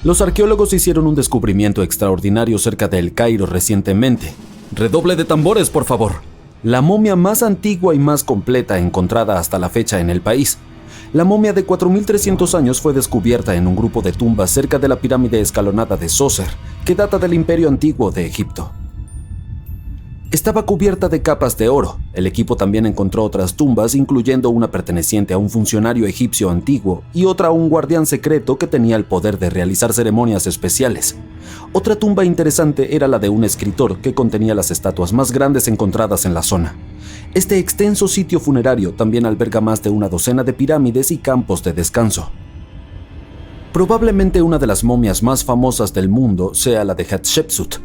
Los arqueólogos hicieron un descubrimiento extraordinario cerca de El Cairo recientemente. Redoble de tambores, por favor. La momia más antigua y más completa encontrada hasta la fecha en el país. La momia de 4.300 años fue descubierta en un grupo de tumbas cerca de la pirámide escalonada de Zoser, que data del Imperio Antiguo de Egipto. Estaba cubierta de capas de oro. El equipo también encontró otras tumbas, incluyendo una perteneciente a un funcionario egipcio antiguo y otra a un guardián secreto que tenía el poder de realizar ceremonias especiales. Otra tumba interesante era la de un escritor que contenía las estatuas más grandes encontradas en la zona. Este extenso sitio funerario también alberga más de una docena de pirámides y campos de descanso. Probablemente una de las momias más famosas del mundo sea la de Hatshepsut.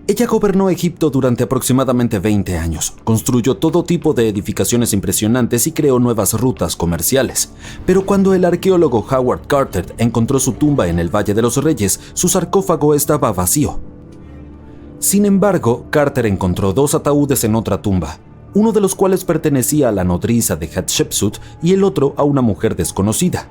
Ella gobernó Egipto durante aproximadamente 20 años, construyó todo tipo de edificaciones impresionantes y creó nuevas rutas comerciales. Pero cuando el arqueólogo Howard Carter encontró su tumba en el Valle de los Reyes, su sarcófago estaba vacío. Sin embargo, Carter encontró 2 ataúdes en otra tumba, uno de los cuales pertenecía a la nodriza de Hatshepsut y el otro a una mujer desconocida.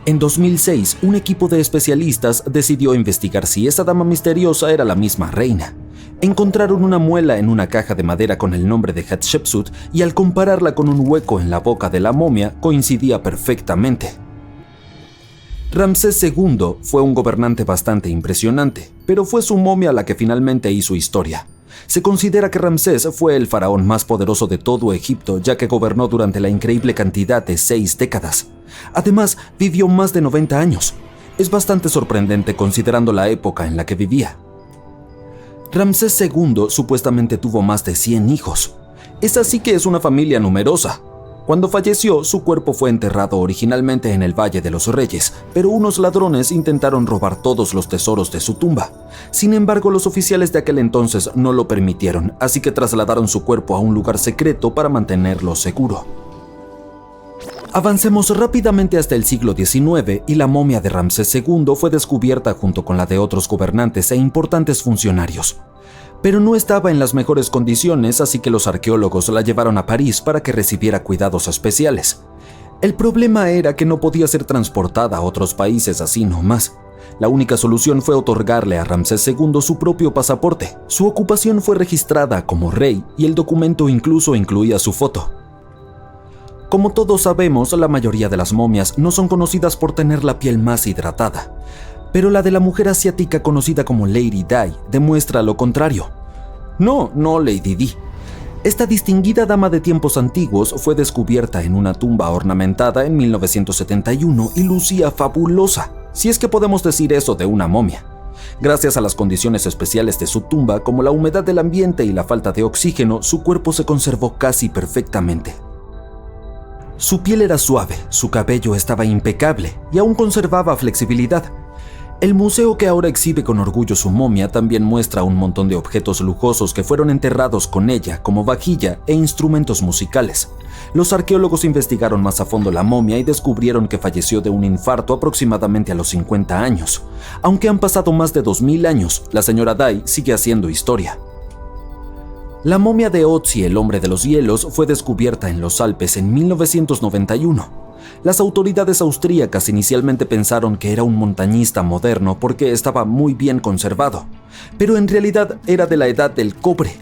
En 2006, un equipo de especialistas decidió investigar si esa dama misteriosa era la misma reina. Encontraron una muela en una caja de madera con el nombre de Hatshepsut y al compararla con un hueco en la boca de la momia coincidía perfectamente. Ramsés II fue un gobernante bastante impresionante, pero fue su momia la que finalmente hizo historia. Se considera que Ramsés fue el faraón más poderoso de todo Egipto, ya que gobernó durante la increíble cantidad de 6 décadas. Además, vivió más de 90 años. Es bastante sorprendente considerando la época en la que vivía. Ramsés II supuestamente tuvo más de 100 hijos. Esa sí que es una familia numerosa. Cuando falleció, su cuerpo fue enterrado originalmente en el Valle de los Reyes, pero unos ladrones intentaron robar todos los tesoros de su tumba. Sin embargo, los oficiales de aquel entonces no lo permitieron, así que trasladaron su cuerpo a un lugar secreto para mantenerlo seguro. Avancemos rápidamente hasta el siglo XIX y la momia de Ramsés II fue descubierta junto con la de otros gobernantes e importantes funcionarios. Pero no estaba en las mejores condiciones, así que los arqueólogos la llevaron a París para que recibiera cuidados especiales. El problema era que no podía ser transportada a otros países así nomás. La única solución fue otorgarle a Ramsés II su propio pasaporte. Su ocupación fue registrada como rey y el documento incluso incluía su foto. Como todos sabemos, la mayoría de las momias no son conocidas por tener la piel más hidratada. Pero la de la mujer asiática conocida como Lady Di demuestra lo contrario. No Lady Di. Esta distinguida dama de tiempos antiguos fue descubierta en una tumba ornamentada en 1971 y lucía fabulosa, si es que podemos decir eso de una momia. Gracias a las condiciones especiales de su tumba, como la humedad del ambiente y la falta de oxígeno, su cuerpo se conservó casi perfectamente. Su piel era suave, su cabello estaba impecable y aún conservaba flexibilidad. El museo que ahora exhibe con orgullo su momia también muestra un montón de objetos lujosos que fueron enterrados con ella, como vajilla e instrumentos musicales. Los arqueólogos investigaron más a fondo la momia y descubrieron que falleció de un infarto aproximadamente a los 50 años. Aunque han pasado más de 2000 años, la señora Di sigue haciendo historia. La momia de Ötzi, el hombre de los hielos, fue descubierta en los Alpes en 1991. Las autoridades austríacas inicialmente pensaron que era un montañista moderno porque estaba muy bien conservado, pero en realidad era de la edad del cobre.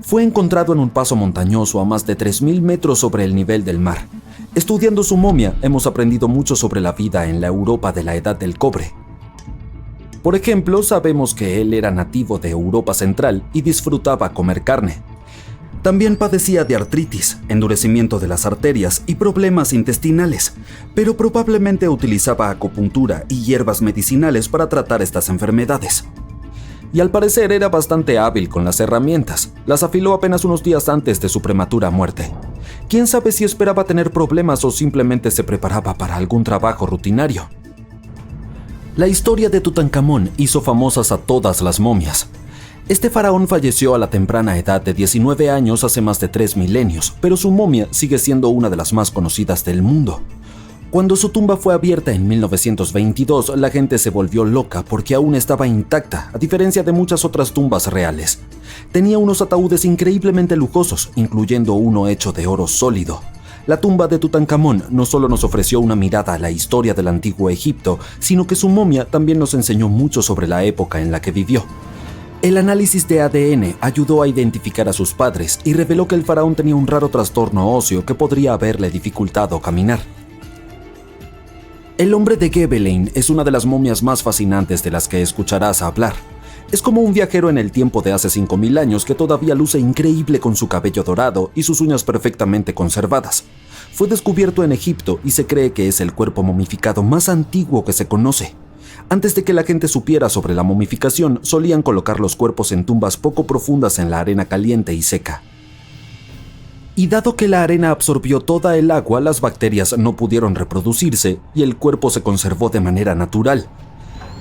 Fue encontrado en un paso montañoso a más de 3.000 metros sobre el nivel del mar. Estudiando su momia, hemos aprendido mucho sobre la vida en la Europa de la edad del cobre. Por ejemplo, sabemos que él era nativo de Europa Central y disfrutaba comer carne. También padecía de artritis, endurecimiento de las arterias y problemas intestinales, pero probablemente utilizaba acupuntura y hierbas medicinales para tratar estas enfermedades. Y al parecer era bastante hábil con las herramientas. Las afiló apenas unos días antes de su prematura muerte. ¿Quién sabe si esperaba tener problemas o simplemente se preparaba para algún trabajo rutinario? La historia de Tutankamón hizo famosas a todas las momias. Este faraón falleció a la temprana edad de 19 años hace más de 3 milenios, pero su momia sigue siendo una de las más conocidas del mundo. Cuando su tumba fue abierta en 1922, la gente se volvió loca porque aún estaba intacta, a diferencia de muchas otras tumbas reales. Tenía unos ataúdes increíblemente lujosos, incluyendo uno hecho de oro sólido. La tumba de Tutankamón no solo nos ofreció una mirada a la historia del antiguo Egipto, sino que su momia también nos enseñó mucho sobre la época en la que vivió. El análisis de ADN ayudó a identificar a sus padres y reveló que el faraón tenía un raro trastorno óseo que podría haberle dificultado caminar. El hombre de Gebelein es una de las momias más fascinantes de las que escucharás hablar. Es como un viajero en el tiempo de hace 5000 años que todavía luce increíble con su cabello dorado y sus uñas perfectamente conservadas. Fue descubierto en Egipto y se cree que es el cuerpo momificado más antiguo que se conoce. Antes de que la gente supiera sobre la momificación, solían colocar los cuerpos en tumbas poco profundas en la arena caliente y seca. Y dado que la arena absorbió toda el agua, las bacterias no pudieron reproducirse y el cuerpo se conservó de manera natural.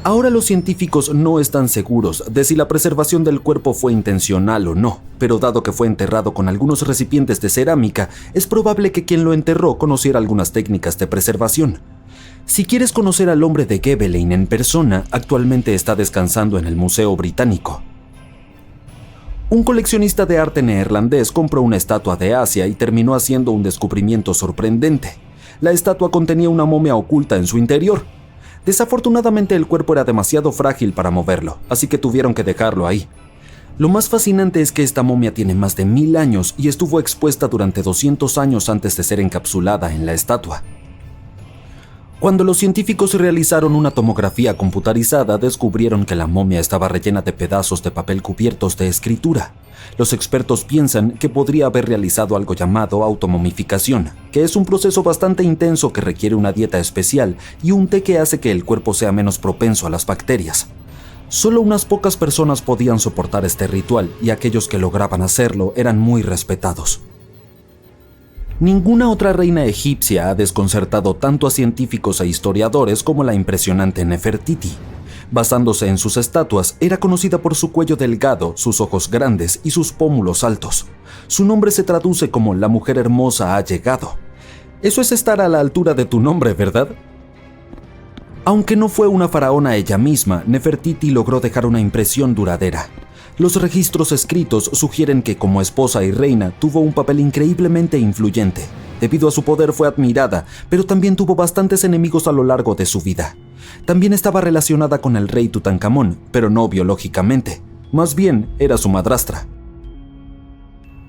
Ahora los científicos no están seguros de si la preservación del cuerpo fue intencional o no, pero dado que fue enterrado con algunos recipientes de cerámica, es probable que quien lo enterró conociera algunas técnicas de preservación. Si quieres conocer al hombre de Gebelein en persona, actualmente está descansando en el Museo Británico. Un coleccionista de arte neerlandés compró una estatua de Asia y terminó haciendo un descubrimiento sorprendente. La estatua contenía una momia oculta en su interior. Desafortunadamente el cuerpo era demasiado frágil para moverlo, así que tuvieron que dejarlo ahí. Lo más fascinante es que esta momia tiene más de 1000 años y estuvo expuesta durante 200 años antes de ser encapsulada en la estatua. Cuando los científicos realizaron una tomografía computarizada, descubrieron que la momia estaba rellena de pedazos de papel cubiertos de escritura. Los expertos piensan que podría haber realizado algo llamado automomificación, que es un proceso bastante intenso que requiere una dieta especial y un té que hace que el cuerpo sea menos propenso a las bacterias. Solo unas pocas personas podían soportar este ritual y aquellos que lograban hacerlo eran muy respetados. Ninguna otra reina egipcia ha desconcertado tanto a científicos e historiadores como la impresionante Nefertiti. Basándose en sus estatuas, era conocida por su cuello delgado, sus ojos grandes y sus pómulos altos. Su nombre se traduce como «La mujer hermosa ha llegado». Eso es estar a la altura de tu nombre, ¿verdad? Aunque no fue una faraona ella misma, Nefertiti logró dejar una impresión duradera. Los registros escritos sugieren que como esposa y reina tuvo un papel increíblemente influyente. Debido a su poder fue admirada, pero también tuvo bastantes enemigos a lo largo de su vida. También estaba relacionada con el rey Tutankamón, pero no biológicamente. Más bien, era su madrastra.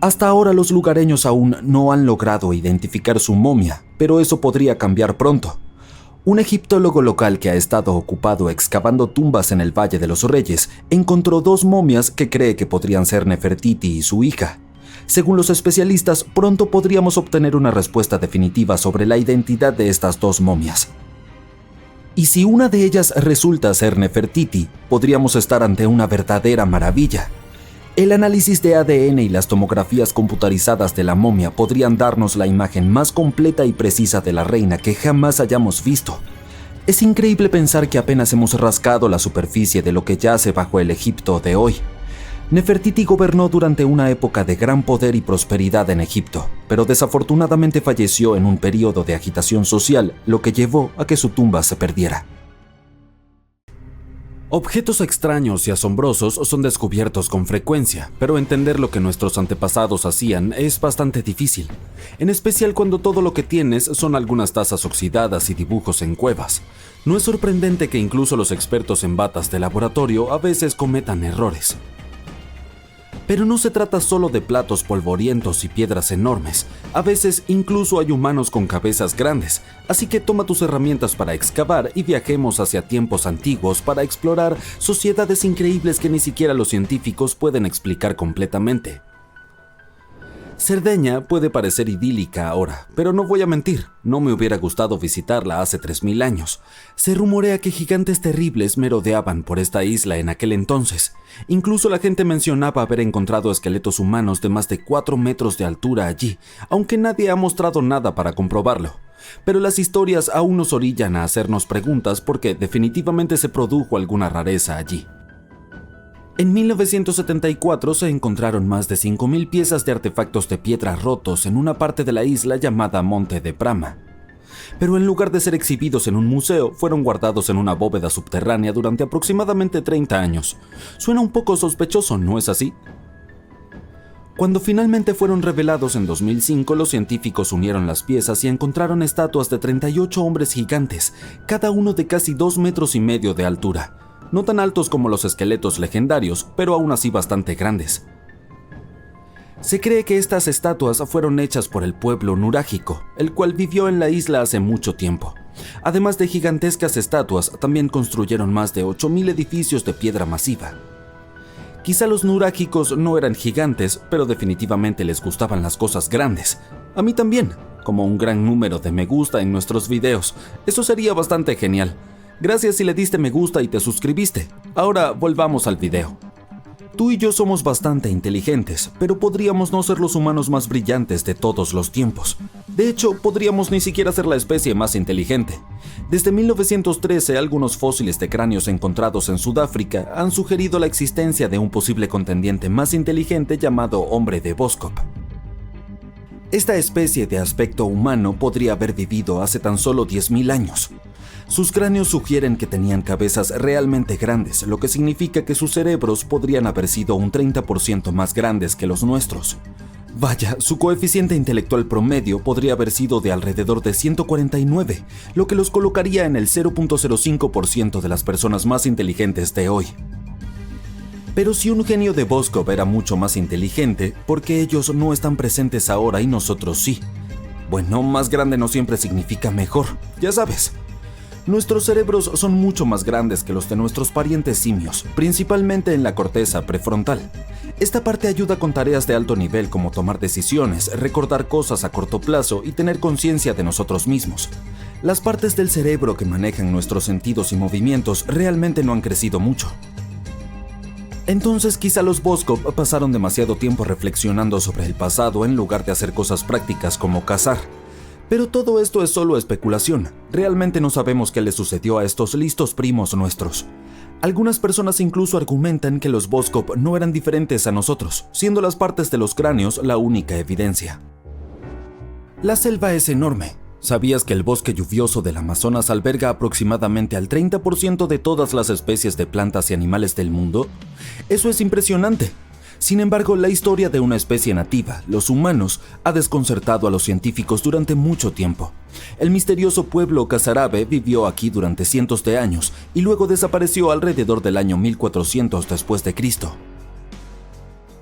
Hasta ahora los lugareños aún no han logrado identificar su momia, pero eso podría cambiar pronto. Un egiptólogo local que ha estado ocupado excavando tumbas en el Valle de los Reyes encontró 2 momias que cree que podrían ser Nefertiti y su hija. Según los especialistas, pronto podríamos obtener una respuesta definitiva sobre la identidad de estas 2 momias. Y si una de ellas resulta ser Nefertiti, podríamos estar ante una verdadera maravilla. El análisis de ADN y las tomografías computarizadas de la momia podrían darnos la imagen más completa y precisa de la reina que jamás hayamos visto. Es increíble pensar que apenas hemos rascado la superficie de lo que yace bajo el Egipto de hoy. Nefertiti gobernó durante una época de gran poder y prosperidad en Egipto, pero desafortunadamente falleció en un periodo de agitación social, lo que llevó a que su tumba se perdiera. Objetos extraños y asombrosos son descubiertos con frecuencia, pero entender lo que nuestros antepasados hacían es bastante difícil, en especial cuando todo lo que tienes son algunas tazas oxidadas y dibujos en cuevas. No es sorprendente que incluso los expertos en batas de laboratorio a veces cometan errores. Pero no se trata solo de platos polvorientos y piedras enormes, a veces incluso hay humanos con cabezas grandes, así que toma tus herramientas para excavar y viajemos hacia tiempos antiguos para explorar sociedades increíbles que ni siquiera los científicos pueden explicar completamente. Cerdeña puede parecer idílica ahora, pero no voy a mentir, no me hubiera gustado visitarla hace 3000 años. Se rumorea que gigantes terribles merodeaban por esta isla en aquel entonces. Incluso la gente mencionaba haber encontrado esqueletos humanos de más de 4 metros de altura allí, aunque nadie ha mostrado nada para comprobarlo. Pero las historias aún nos orillan a hacernos preguntas porque definitivamente se produjo alguna rareza allí. En 1974 se encontraron más de 5000 piezas de artefactos de piedra rotos en una parte de la isla llamada Monte de Brahma. Pero en lugar de ser exhibidos en un museo, fueron guardados en una bóveda subterránea durante aproximadamente 30 años. Suena un poco sospechoso, ¿no es así? Cuando finalmente fueron revelados en 2005, los científicos unieron las piezas y encontraron estatuas de 38 hombres gigantes, cada uno de casi 2,5 metros de altura. No tan altos como los esqueletos legendarios, pero aún así bastante grandes. Se cree que estas estatuas fueron hechas por el pueblo nurágico, el cual vivió en la isla hace mucho tiempo. Además de gigantescas estatuas, también construyeron más de 8,000 edificios de piedra masiva. Quizá los nurágicos no eran gigantes, pero definitivamente les gustaban las cosas grandes. A mí también, como un gran número de me gusta en nuestros videos. Eso sería bastante genial. Gracias si le diste me gusta y te suscribiste. Ahora volvamos al video. Tú y yo somos bastante inteligentes, pero podríamos no ser los humanos más brillantes de todos los tiempos. De hecho, podríamos ni siquiera ser la especie más inteligente. Desde 1913, algunos fósiles de cráneos encontrados en Sudáfrica han sugerido la existencia de un posible contendiente más inteligente llamado hombre de Boskop. Esta especie de aspecto humano podría haber vivido hace tan solo 10,000 años. Sus cráneos sugieren que tenían cabezas realmente grandes, lo que significa que sus cerebros podrían haber sido un 30% más grandes que los nuestros. Vaya, su coeficiente intelectual promedio podría haber sido de alrededor de 149, lo que los colocaría en el 0.05% de las personas más inteligentes de hoy. Pero si un genio de Boskop era mucho más inteligente, ¿por qué ellos no están presentes ahora y nosotros sí? Bueno, más grande no siempre significa mejor, ya sabes. Nuestros cerebros son mucho más grandes que los de nuestros parientes simios, principalmente en la corteza prefrontal. Esta parte ayuda con tareas de alto nivel como tomar decisiones, recordar cosas a corto plazo y tener conciencia de nosotros mismos. Las partes del cerebro que manejan nuestros sentidos y movimientos realmente no han crecido mucho. Entonces quizá los Boskop pasaron demasiado tiempo reflexionando sobre el pasado en lugar de hacer cosas prácticas como cazar. Pero todo esto es solo especulación. Realmente no sabemos qué le sucedió a estos listos primos nuestros. Algunas personas incluso argumentan que los Boskop no eran diferentes a nosotros, siendo las partes de los cráneos la única evidencia. La selva es enorme. ¿Sabías que el bosque lluvioso del Amazonas alberga aproximadamente al 30% de todas las especies de plantas y animales del mundo? Eso es impresionante. Sin embargo, la historia de una especie nativa, los humanos, ha desconcertado a los científicos durante mucho tiempo. El misterioso pueblo Casarabe vivió aquí durante cientos de años y luego desapareció alrededor del año 1400 después de Cristo.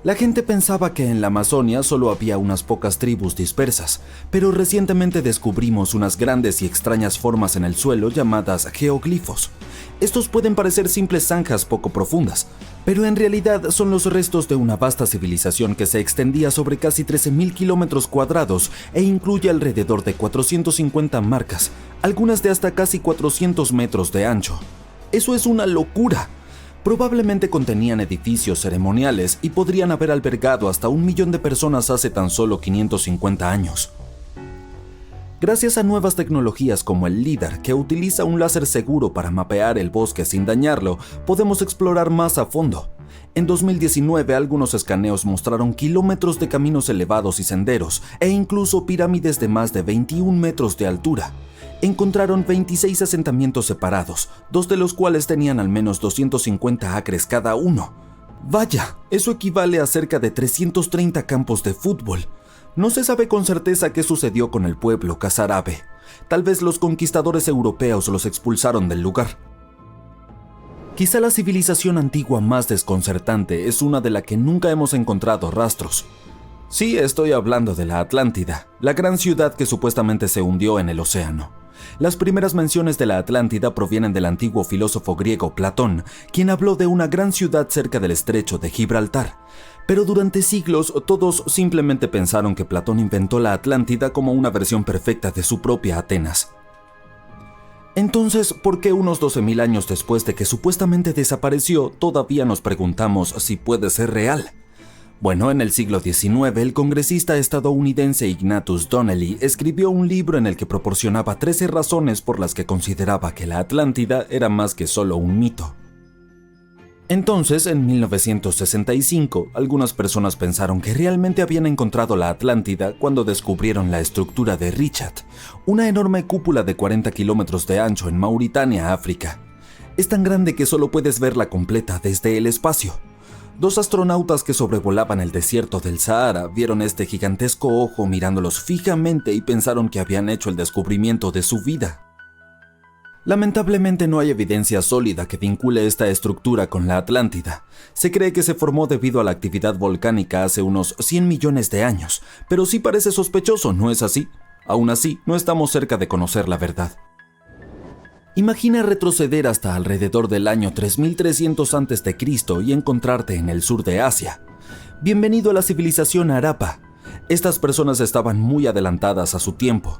La gente pensaba que en la Amazonia solo había unas pocas tribus dispersas, pero recientemente descubrimos unas grandes y extrañas formas en el suelo llamadas geoglifos. Estos pueden parecer simples zanjas poco profundas, pero en realidad son los restos de una vasta civilización que se extendía sobre casi 13,000 kilómetros cuadrados e incluye alrededor de 450 marcas, algunas de hasta casi 400 metros de ancho. ¡Eso es una locura! Probablemente contenían edificios ceremoniales y podrían haber albergado hasta 1 millón de personas hace tan solo 550 años. Gracias a nuevas tecnologías como el LIDAR, que utiliza un láser seguro para mapear el bosque sin dañarlo, podemos explorar más a fondo. En 2019, algunos escaneos mostraron kilómetros de caminos elevados y senderos, e incluso pirámides de más de 21 metros de altura. Encontraron 26 asentamientos separados, 2 de los cuales tenían al menos 250 acres cada uno. Vaya, eso equivale a cerca de 330 campos de fútbol. No se sabe con certeza qué sucedió con el pueblo Casarabe. Tal vez los conquistadores europeos los expulsaron del lugar. Quizá la civilización antigua más desconcertante es una de la que nunca hemos encontrado rastros. Sí, estoy hablando de la Atlántida, la gran ciudad que supuestamente se hundió en el océano. Las primeras menciones de la Atlántida provienen del antiguo filósofo griego Platón, quien habló de una gran ciudad cerca del estrecho de Gibraltar. Pero durante siglos todos simplemente pensaron que Platón inventó la Atlántida como una versión perfecta de su propia Atenas. Entonces, ¿por qué unos 12,000 años después de que supuestamente desapareció, todavía nos preguntamos si puede ser real? Bueno, en el siglo XIX, el congresista estadounidense Ignatius Donnelly escribió un libro en el que proporcionaba 13 razones por las que consideraba que la Atlántida era más que solo un mito. Entonces, en 1965, algunas personas pensaron que realmente habían encontrado la Atlántida cuando descubrieron la estructura de Richat, una enorme cúpula de 40 kilómetros de ancho en Mauritania, África. Es tan grande que solo puedes verla completa desde el espacio. Dos astronautas que sobrevolaban el desierto del Sahara vieron este gigantesco ojo mirándolos fijamente y pensaron que habían hecho el descubrimiento de su vida. Lamentablemente no hay evidencia sólida que vincule esta estructura con la Atlántida. Se cree que se formó debido a la actividad volcánica hace unos 100 millones de años, pero sí parece sospechoso, ¿no es así? Aún así, no estamos cerca de conocer la verdad. Imagina retroceder hasta alrededor del año 3300 a.C. y encontrarte en el sur de Asia. Bienvenido a la civilización Harappa. Estas personas estaban muy adelantadas a su tiempo.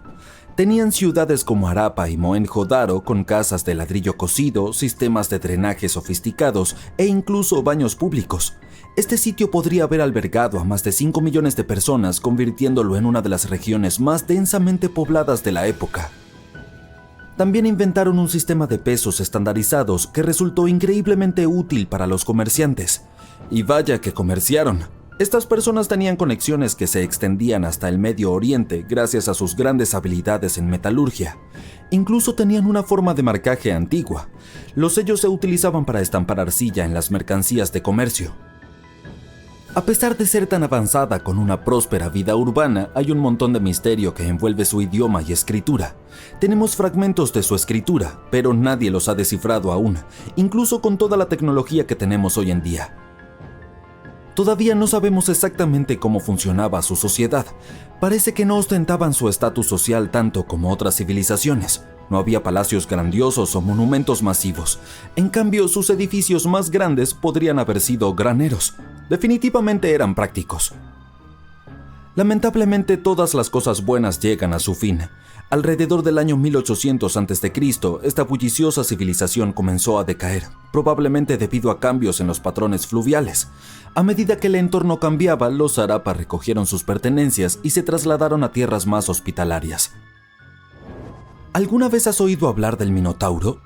Tenían ciudades como Harappa y Mohenjo-Daro con casas de ladrillo cocido, sistemas de drenaje sofisticados e incluso baños públicos. Este sitio podría haber albergado a más de 5 millones de personas, convirtiéndolo en una de las regiones más densamente pobladas de la época. También inventaron un sistema de pesos estandarizados que resultó increíblemente útil para los comerciantes. Y vaya que comerciaron. Estas personas tenían conexiones que se extendían hasta el Medio Oriente gracias a sus grandes habilidades en metalurgia. Incluso tenían una forma de marcaje antigua. Los sellos se utilizaban para estampar arcilla en las mercancías de comercio. A pesar de ser tan avanzada con una próspera vida urbana, hay un montón de misterio que envuelve su idioma y escritura. Tenemos fragmentos de su escritura, pero nadie los ha descifrado aún, incluso con toda la tecnología que tenemos hoy en día. Todavía no sabemos exactamente cómo funcionaba su sociedad. Parece que no ostentaban su estatus social tanto como otras civilizaciones. No había palacios grandiosos o monumentos masivos. En cambio, sus edificios más grandes podrían haber sido graneros. Definitivamente eran prácticos. Lamentablemente, todas las cosas buenas llegan a su fin. Alrededor del año 1800 a.C., esta bulliciosa civilización comenzó a decaer, probablemente debido a cambios en los patrones fluviales. A medida que el entorno cambiaba, los Harappa recogieron sus pertenencias y se trasladaron a tierras más hospitalarias. ¿Alguna vez has oído hablar del Minotauro?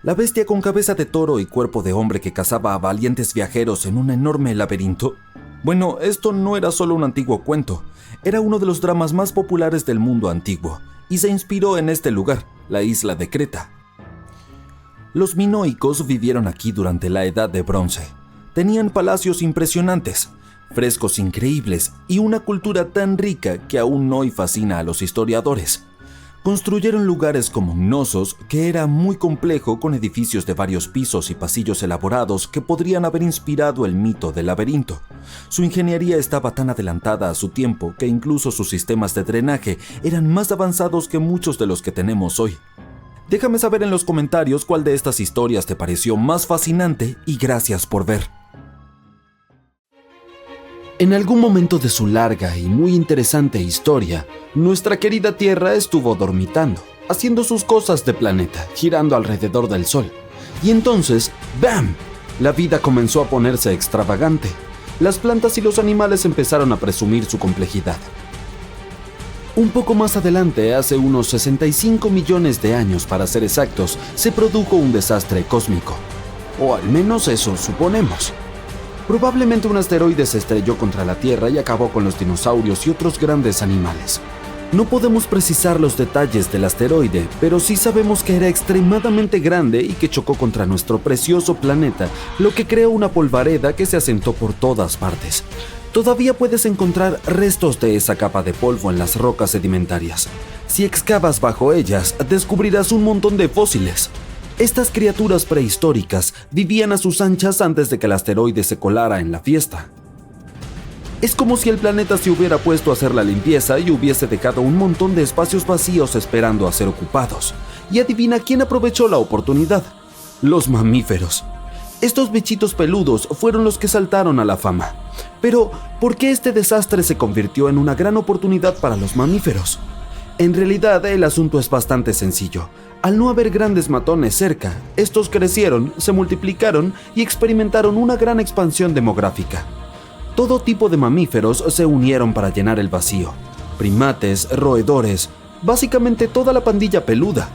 La bestia con cabeza de toro y cuerpo de hombre que cazaba a valientes viajeros en un enorme laberinto. Bueno, esto no era solo un antiguo cuento, era uno de los dramas más populares del mundo antiguo, y se inspiró en este lugar, la isla de Creta. Los minoicos vivieron aquí durante la Edad de Bronce. Tenían palacios impresionantes, frescos increíbles y una cultura tan rica que aún hoy fascina a los historiadores. Construyeron lugares como Knossos, que era muy complejo, con edificios de varios pisos y pasillos elaborados que podrían haber inspirado el mito del laberinto. Su ingeniería estaba tan adelantada a su tiempo que incluso sus sistemas de drenaje eran más avanzados que muchos de los que tenemos hoy. Déjame saber en los comentarios cuál de estas historias te pareció más fascinante y gracias por ver. En algún momento de su larga y muy interesante historia, nuestra querida Tierra estuvo dormitando, haciendo sus cosas de planeta, girando alrededor del Sol. Y entonces, ¡bam!, la vida comenzó a ponerse extravagante. Las plantas y los animales empezaron a presumir su complejidad. Un poco más adelante, hace unos 65 millones de años para ser exactos, se produjo un desastre cósmico. O al menos eso suponemos. Probablemente un asteroide se estrelló contra la Tierra y acabó con los dinosaurios y otros grandes animales. No podemos precisar los detalles del asteroide, pero sí sabemos que era extremadamente grande y que chocó contra nuestro precioso planeta, lo que creó una polvareda que se asentó por todas partes. Todavía puedes encontrar restos de esa capa de polvo en las rocas sedimentarias. Si excavas bajo ellas, descubrirás un montón de fósiles. Estas criaturas prehistóricas vivían a sus anchas antes de que el asteroide se colara en la fiesta. Es como si el planeta se hubiera puesto a hacer la limpieza y hubiese dejado un montón de espacios vacíos esperando a ser ocupados. Y adivina quién aprovechó la oportunidad: los mamíferos. Estos bichitos peludos fueron los que saltaron a la fama. Pero, ¿por qué este desastre se convirtió en una gran oportunidad para los mamíferos? En realidad, el asunto es bastante sencillo. Al no haber grandes matones cerca, estos crecieron, se multiplicaron y experimentaron una gran expansión demográfica. Todo tipo de mamíferos se unieron para llenar el vacío. Primates, roedores, básicamente toda la pandilla peluda.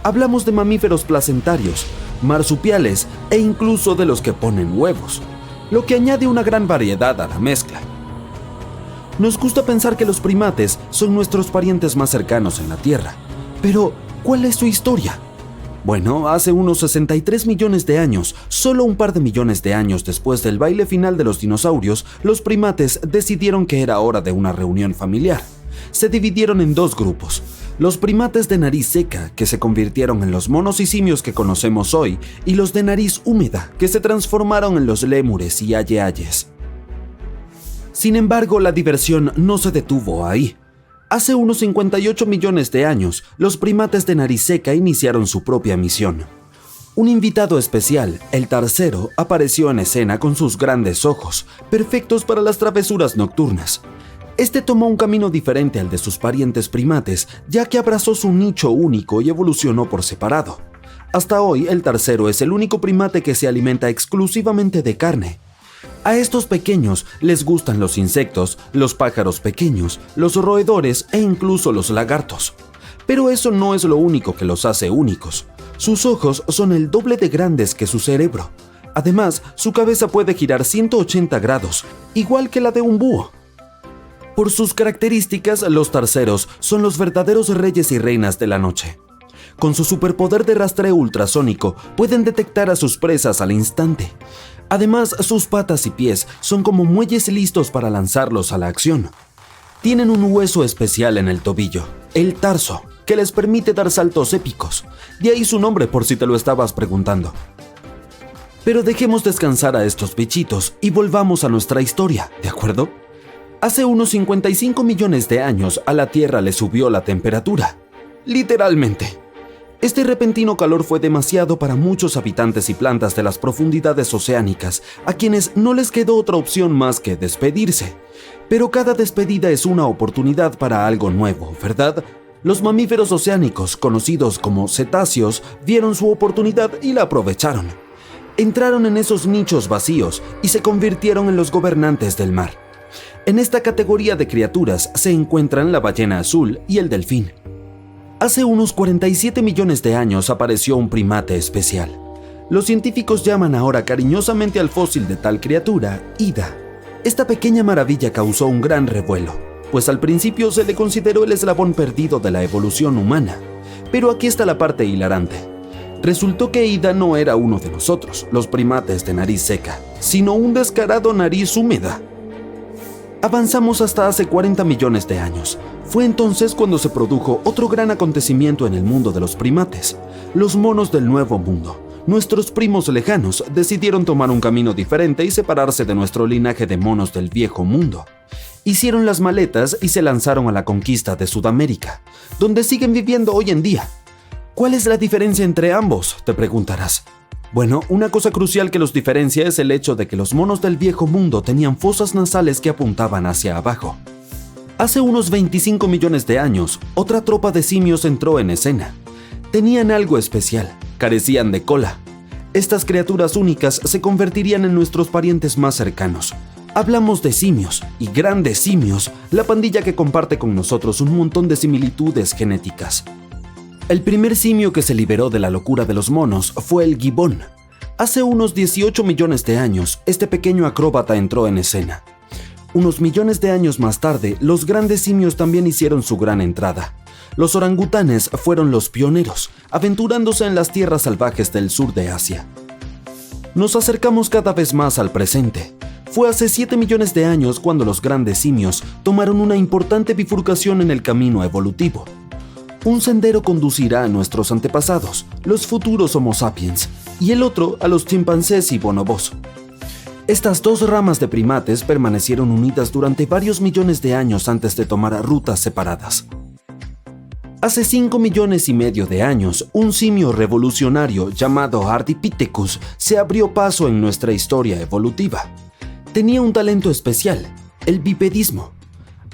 Hablamos de mamíferos placentarios, marsupiales e incluso de los que ponen huevos, lo que añade una gran variedad a la mezcla. Nos gusta pensar que los primates son nuestros parientes más cercanos en la Tierra, pero ¿cuál es su historia? Bueno, hace unos 63 millones de años, solo un par de millones de años después del baile final de los dinosaurios, los primates decidieron que era hora de una reunión familiar. Se dividieron en dos grupos: los primates de nariz seca, que se convirtieron en los monos y simios que conocemos hoy, y los de nariz húmeda, que se transformaron en los lémures y aye-ayes. Sin embargo, la diversión no se detuvo ahí. Hace unos 58 millones de años, los primates de nariz seca iniciaron su propia misión. Un invitado especial, el Tarcero, apareció en escena con sus grandes ojos, perfectos para las travesuras nocturnas. Este tomó un camino diferente al de sus parientes primates, ya que abrazó su nicho único y evolucionó por separado. Hasta hoy, el Tarcero es el único primate que se alimenta exclusivamente de carne. A estos pequeños les gustan los insectos, los pájaros pequeños, los roedores e incluso los lagartos. Pero eso no es lo único que los hace únicos. Sus ojos son el doble de grandes que su cerebro. Además, su cabeza puede girar 180 grados, igual que la de un búho. Por sus características, los tarceros son los verdaderos reyes y reinas de la noche. Con su superpoder de rastreo ultrasónico, pueden detectar a sus presas al instante. Además, sus patas y pies son como muelles listos para lanzarlos a la acción. Tienen un hueso especial en el tobillo, el tarso, que les permite dar saltos épicos. De ahí su nombre, por si te lo estabas preguntando. Pero dejemos descansar a estos bichitos y volvamos a nuestra historia, ¿de acuerdo? Hace unos 55 millones de años a la Tierra le subió la temperatura. Literalmente. Este repentino calor fue demasiado para muchos habitantes y plantas de las profundidades oceánicas, a quienes no les quedó otra opción más que despedirse. Pero cada despedida es una oportunidad para algo nuevo, ¿verdad? Los mamíferos oceánicos, conocidos como cetáceos, vieron su oportunidad y la aprovecharon. Entraron en esos nichos vacíos y se convirtieron en los gobernantes del mar. En esta categoría de criaturas se encuentran la ballena azul y el delfín. Hace unos 47 millones de años apareció un primate especial. Los científicos llaman ahora cariñosamente al fósil de tal criatura Ida. Esta pequeña maravilla causó un gran revuelo, pues al principio se le consideró el eslabón perdido de la evolución humana. Pero aquí está la parte hilarante. Resultó que Ida no era uno de nosotros, los primates de nariz seca, sino un descarado nariz húmeda. Avanzamos hasta hace 40 millones de años. Fue entonces cuando se produjo otro gran acontecimiento en el mundo de los primates. Los monos del Nuevo Mundo, nuestros primos lejanos, decidieron tomar un camino diferente y separarse de nuestro linaje de monos del Viejo Mundo. Hicieron las maletas y se lanzaron a la conquista de Sudamérica, donde siguen viviendo hoy en día. ¿Cuál es la diferencia entre ambos?, te preguntarás. Bueno, una cosa crucial que los diferencia es el hecho de que los monos del Viejo Mundo tenían fosas nasales que apuntaban hacia abajo. Hace unos 25 millones de años, otra tropa de simios entró en escena. Tenían algo especial, carecían de cola. Estas criaturas únicas se convertirían en nuestros parientes más cercanos. Hablamos de simios, y grandes simios, la pandilla que comparte con nosotros un montón de similitudes genéticas. El primer simio que se liberó de la locura de los monos fue el gibón. Hace unos 18 millones de años, este pequeño acróbata entró en escena. Unos millones de años más tarde, los grandes simios también hicieron su gran entrada. Los orangutanes fueron los pioneros, aventurándose en las tierras salvajes del sur de Asia. Nos acercamos cada vez más al presente. Fue hace 7 millones de años cuando los grandes simios tomaron una importante bifurcación en el camino evolutivo. Un sendero conducirá a nuestros antepasados, los futuros Homo sapiens, y el otro a los chimpancés y bonobos. Estas dos ramas de primates permanecieron unidas durante varios millones de años antes de tomar rutas separadas. Hace 5 millones y medio de años, un simio revolucionario llamado Ardipithecus se abrió paso en nuestra historia evolutiva. Tenía un talento especial, el bipedismo.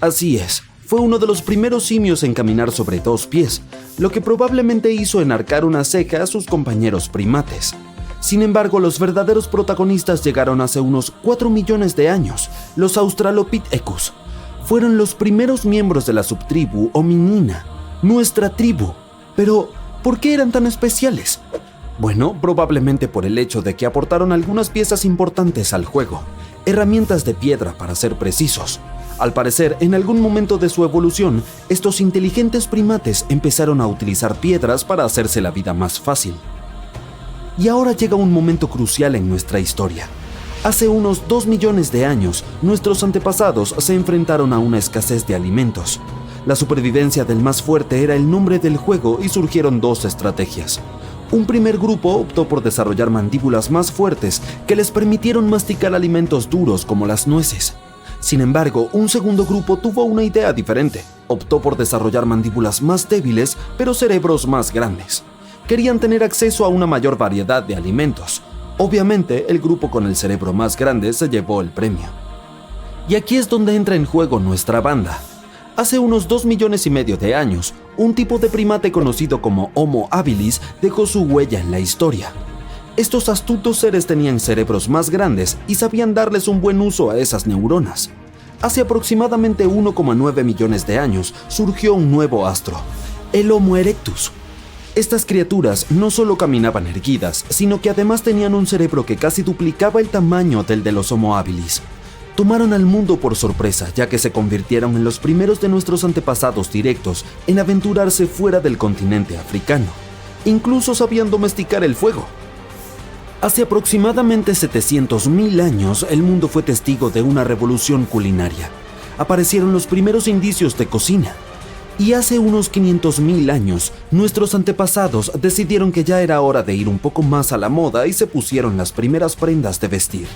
Así es. Fue uno de los primeros simios en caminar sobre dos pies, lo que probablemente hizo enarcar una ceja a sus compañeros primates. Sin embargo, los verdaderos protagonistas llegaron hace unos 4 millones de años, los Australopithecus. Fueron los primeros miembros de la subtribu hominina, nuestra tribu. Pero, ¿por qué eran tan especiales? Bueno, probablemente por el hecho de que aportaron algunas piezas importantes al juego, herramientas de piedra para ser precisos. Al parecer, en algún momento de su evolución, estos inteligentes primates empezaron a utilizar piedras para hacerse la vida más fácil. Y ahora llega un momento crucial en nuestra historia. Hace unos 2 millones de años, nuestros antepasados se enfrentaron a una escasez de alimentos. La supervivencia del más fuerte era el nombre del juego y surgieron 2 estrategias. Un primer grupo optó por desarrollar mandíbulas más fuertes que les permitieron masticar alimentos duros como las nueces. Sin embargo, un segundo grupo tuvo una idea diferente. Optó por desarrollar mandíbulas más débiles, pero cerebros más grandes. Querían tener acceso a una mayor variedad de alimentos. Obviamente, el grupo con el cerebro más grande se llevó el premio. Y aquí es donde entra en juego nuestra banda. Hace unos 2 millones y medio de años, un tipo de primate conocido como Homo habilis dejó su huella en la historia. Estos astutos seres tenían cerebros más grandes y sabían darles un buen uso a esas neuronas. Hace aproximadamente 1,9 millones de años surgió un nuevo astro, el Homo erectus. Estas criaturas no solo caminaban erguidas, sino que además tenían un cerebro que casi duplicaba el tamaño del de los Homo habilis. Tomaron al mundo por sorpresa, ya que se convirtieron en los primeros de nuestros antepasados directos en aventurarse fuera del continente africano. Incluso sabían domesticar el fuego. Hace aproximadamente 700.000 años, el mundo fue testigo de una revolución culinaria. Aparecieron los primeros indicios de cocina. Y hace unos 500.000 años, nuestros antepasados decidieron que ya era hora de ir un poco más a la moda y se pusieron las primeras prendas de vestir.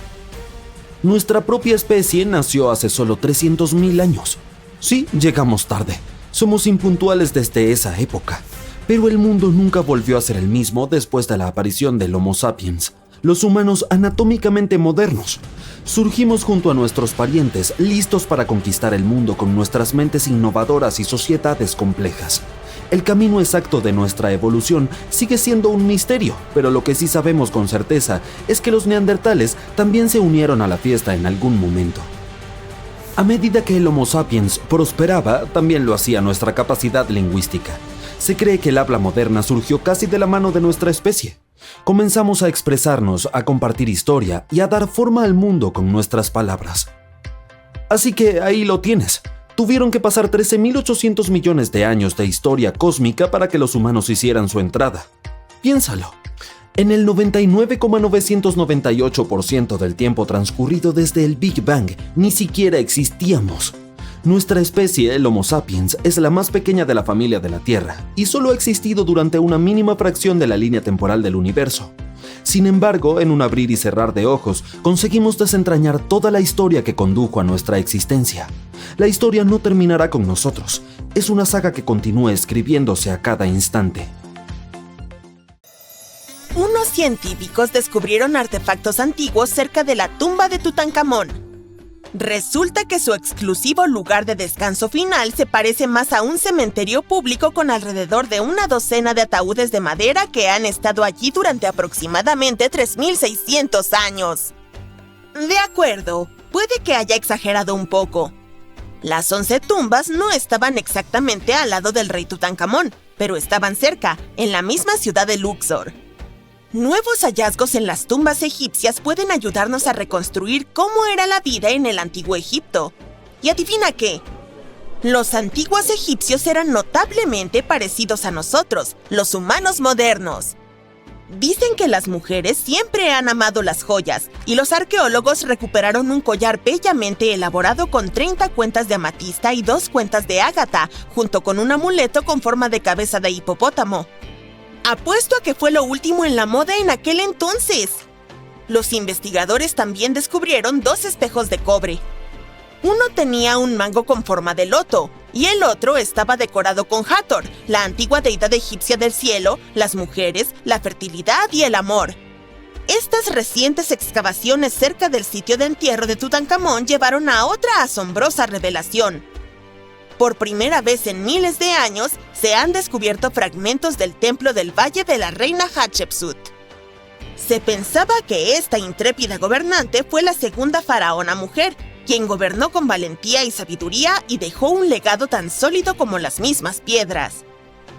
Nuestra propia especie nació hace solo 300.000 años. Sí, llegamos tarde. Somos impuntuales desde esa época. Pero el mundo nunca volvió a ser el mismo después de la aparición del Homo sapiens, los humanos anatómicamente modernos. Surgimos junto a nuestros parientes, listos para conquistar el mundo con nuestras mentes innovadoras y sociedades complejas. El camino exacto de nuestra evolución sigue siendo un misterio, pero lo que sí sabemos con certeza es que los neandertales también se unieron a la fiesta en algún momento. A medida que el Homo sapiens prosperaba, también lo hacía nuestra capacidad lingüística. Se cree que el habla moderna surgió casi de la mano de nuestra especie. Comenzamos a expresarnos, a compartir historia y a dar forma al mundo con nuestras palabras. Así que ahí lo tienes. Tuvieron que pasar 13.800 millones de años de historia cósmica para que los humanos hicieran su entrada. Piénsalo. En el 99,998% del tiempo transcurrido desde el Big Bang, ni siquiera existíamos. Nuestra especie, el Homo sapiens, es la más pequeña de la familia de la Tierra y solo ha existido durante una mínima fracción de la línea temporal del universo. Sin embargo, en un abrir y cerrar de ojos, conseguimos desentrañar toda la historia que condujo a nuestra existencia. La historia no terminará con nosotros. Es una saga que continúa escribiéndose a cada instante. Unos científicos descubrieron artefactos antiguos cerca de la tumba de Tutankamón. Resulta que su exclusivo lugar de descanso final se parece más a un cementerio público con alrededor de una docena de ataúdes de madera que han estado allí durante aproximadamente 3.600 años. De acuerdo, puede que haya exagerado un poco. Las 11 tumbas no estaban exactamente al lado del rey Tutankamón, pero estaban cerca, en la misma ciudad de Luxor. Nuevos hallazgos en las tumbas egipcias pueden ayudarnos a reconstruir cómo era la vida en el antiguo Egipto. ¿Y adivina qué? Los antiguos egipcios eran notablemente parecidos a nosotros, los humanos modernos. Dicen que las mujeres siempre han amado las joyas, y los arqueólogos recuperaron un collar bellamente elaborado con 30 cuentas de amatista y 2 cuentas de ágata, junto con un amuleto con forma de cabeza de hipopótamo. Apuesto a que fue lo último en la moda en aquel entonces. Los investigadores también descubrieron 2 espejos de cobre. Uno tenía un mango con forma de loto, y el otro estaba decorado con Hathor, la antigua deidad egipcia del cielo, las mujeres, la fertilidad y el amor. Estas recientes excavaciones cerca del sitio de entierro de Tutankamón llevaron a otra asombrosa revelación. Por primera vez en miles de años, se han descubierto fragmentos del templo del Valle de la Reina Hatshepsut. Se pensaba que esta intrépida gobernante fue la segunda faraona mujer, quien gobernó con valentía y sabiduría y dejó un legado tan sólido como las mismas piedras.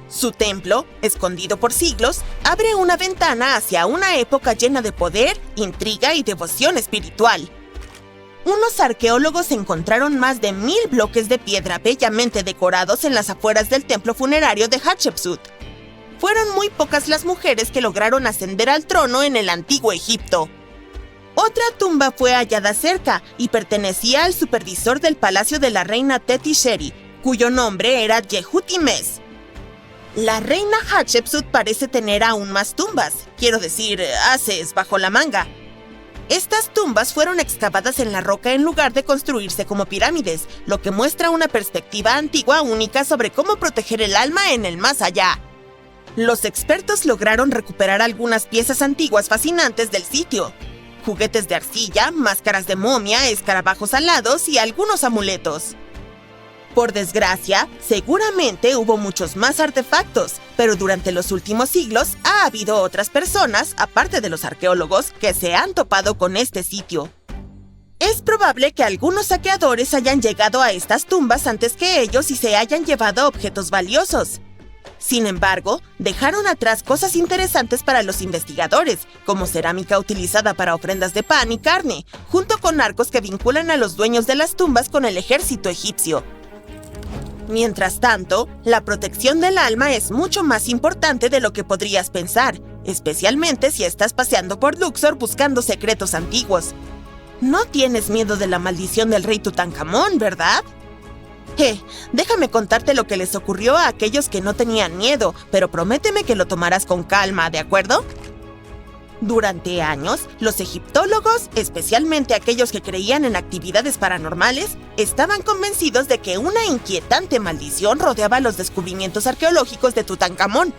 Su templo, escondido por siglos, abre una ventana hacia una época llena de poder, intriga y devoción espiritual. Unos arqueólogos encontraron más de 1000 bloques de piedra bellamente decorados en las afueras del templo funerario de Hatshepsut. Fueron muy pocas las mujeres que lograron ascender al trono en el antiguo Egipto. Otra tumba fue hallada cerca y pertenecía al supervisor del palacio de la reina Teti Sheri, cuyo nombre era Yehutimes. La reina Hatshepsut parece tener aún más tumbas, quiero decir, haces bajo la manga. Estas tumbas fueron excavadas en la roca en lugar de construirse como pirámides, lo que muestra una perspectiva antigua única sobre cómo proteger el alma en el más allá. Los expertos lograron recuperar algunas piezas antiguas fascinantes del sitio: juguetes de arcilla, máscaras de momia, escarabajos alados y algunos amuletos. Por desgracia, seguramente hubo muchos más artefactos, pero durante los últimos siglos ha habido otras personas, aparte de los arqueólogos, que se han topado con este sitio. Es probable que algunos saqueadores hayan llegado a estas tumbas antes que ellos y se hayan llevado objetos valiosos. Sin embargo, dejaron atrás cosas interesantes para los investigadores, como cerámica utilizada para ofrendas de pan y carne, junto con arcos que vinculan a los dueños de las tumbas con el ejército egipcio. Mientras tanto, la protección del alma es mucho más importante de lo que podrías pensar, especialmente si estás paseando por Luxor buscando secretos antiguos. No tienes miedo de la maldición del rey Tutankamón, ¿verdad? Déjame contarte lo que les ocurrió a aquellos que no tenían miedo, pero prométeme que lo tomarás con calma, ¿de acuerdo? Durante años, los egiptólogos, especialmente aquellos que creían en actividades paranormales, estaban convencidos de que una inquietante maldición rodeaba los descubrimientos arqueológicos de Tutankamón.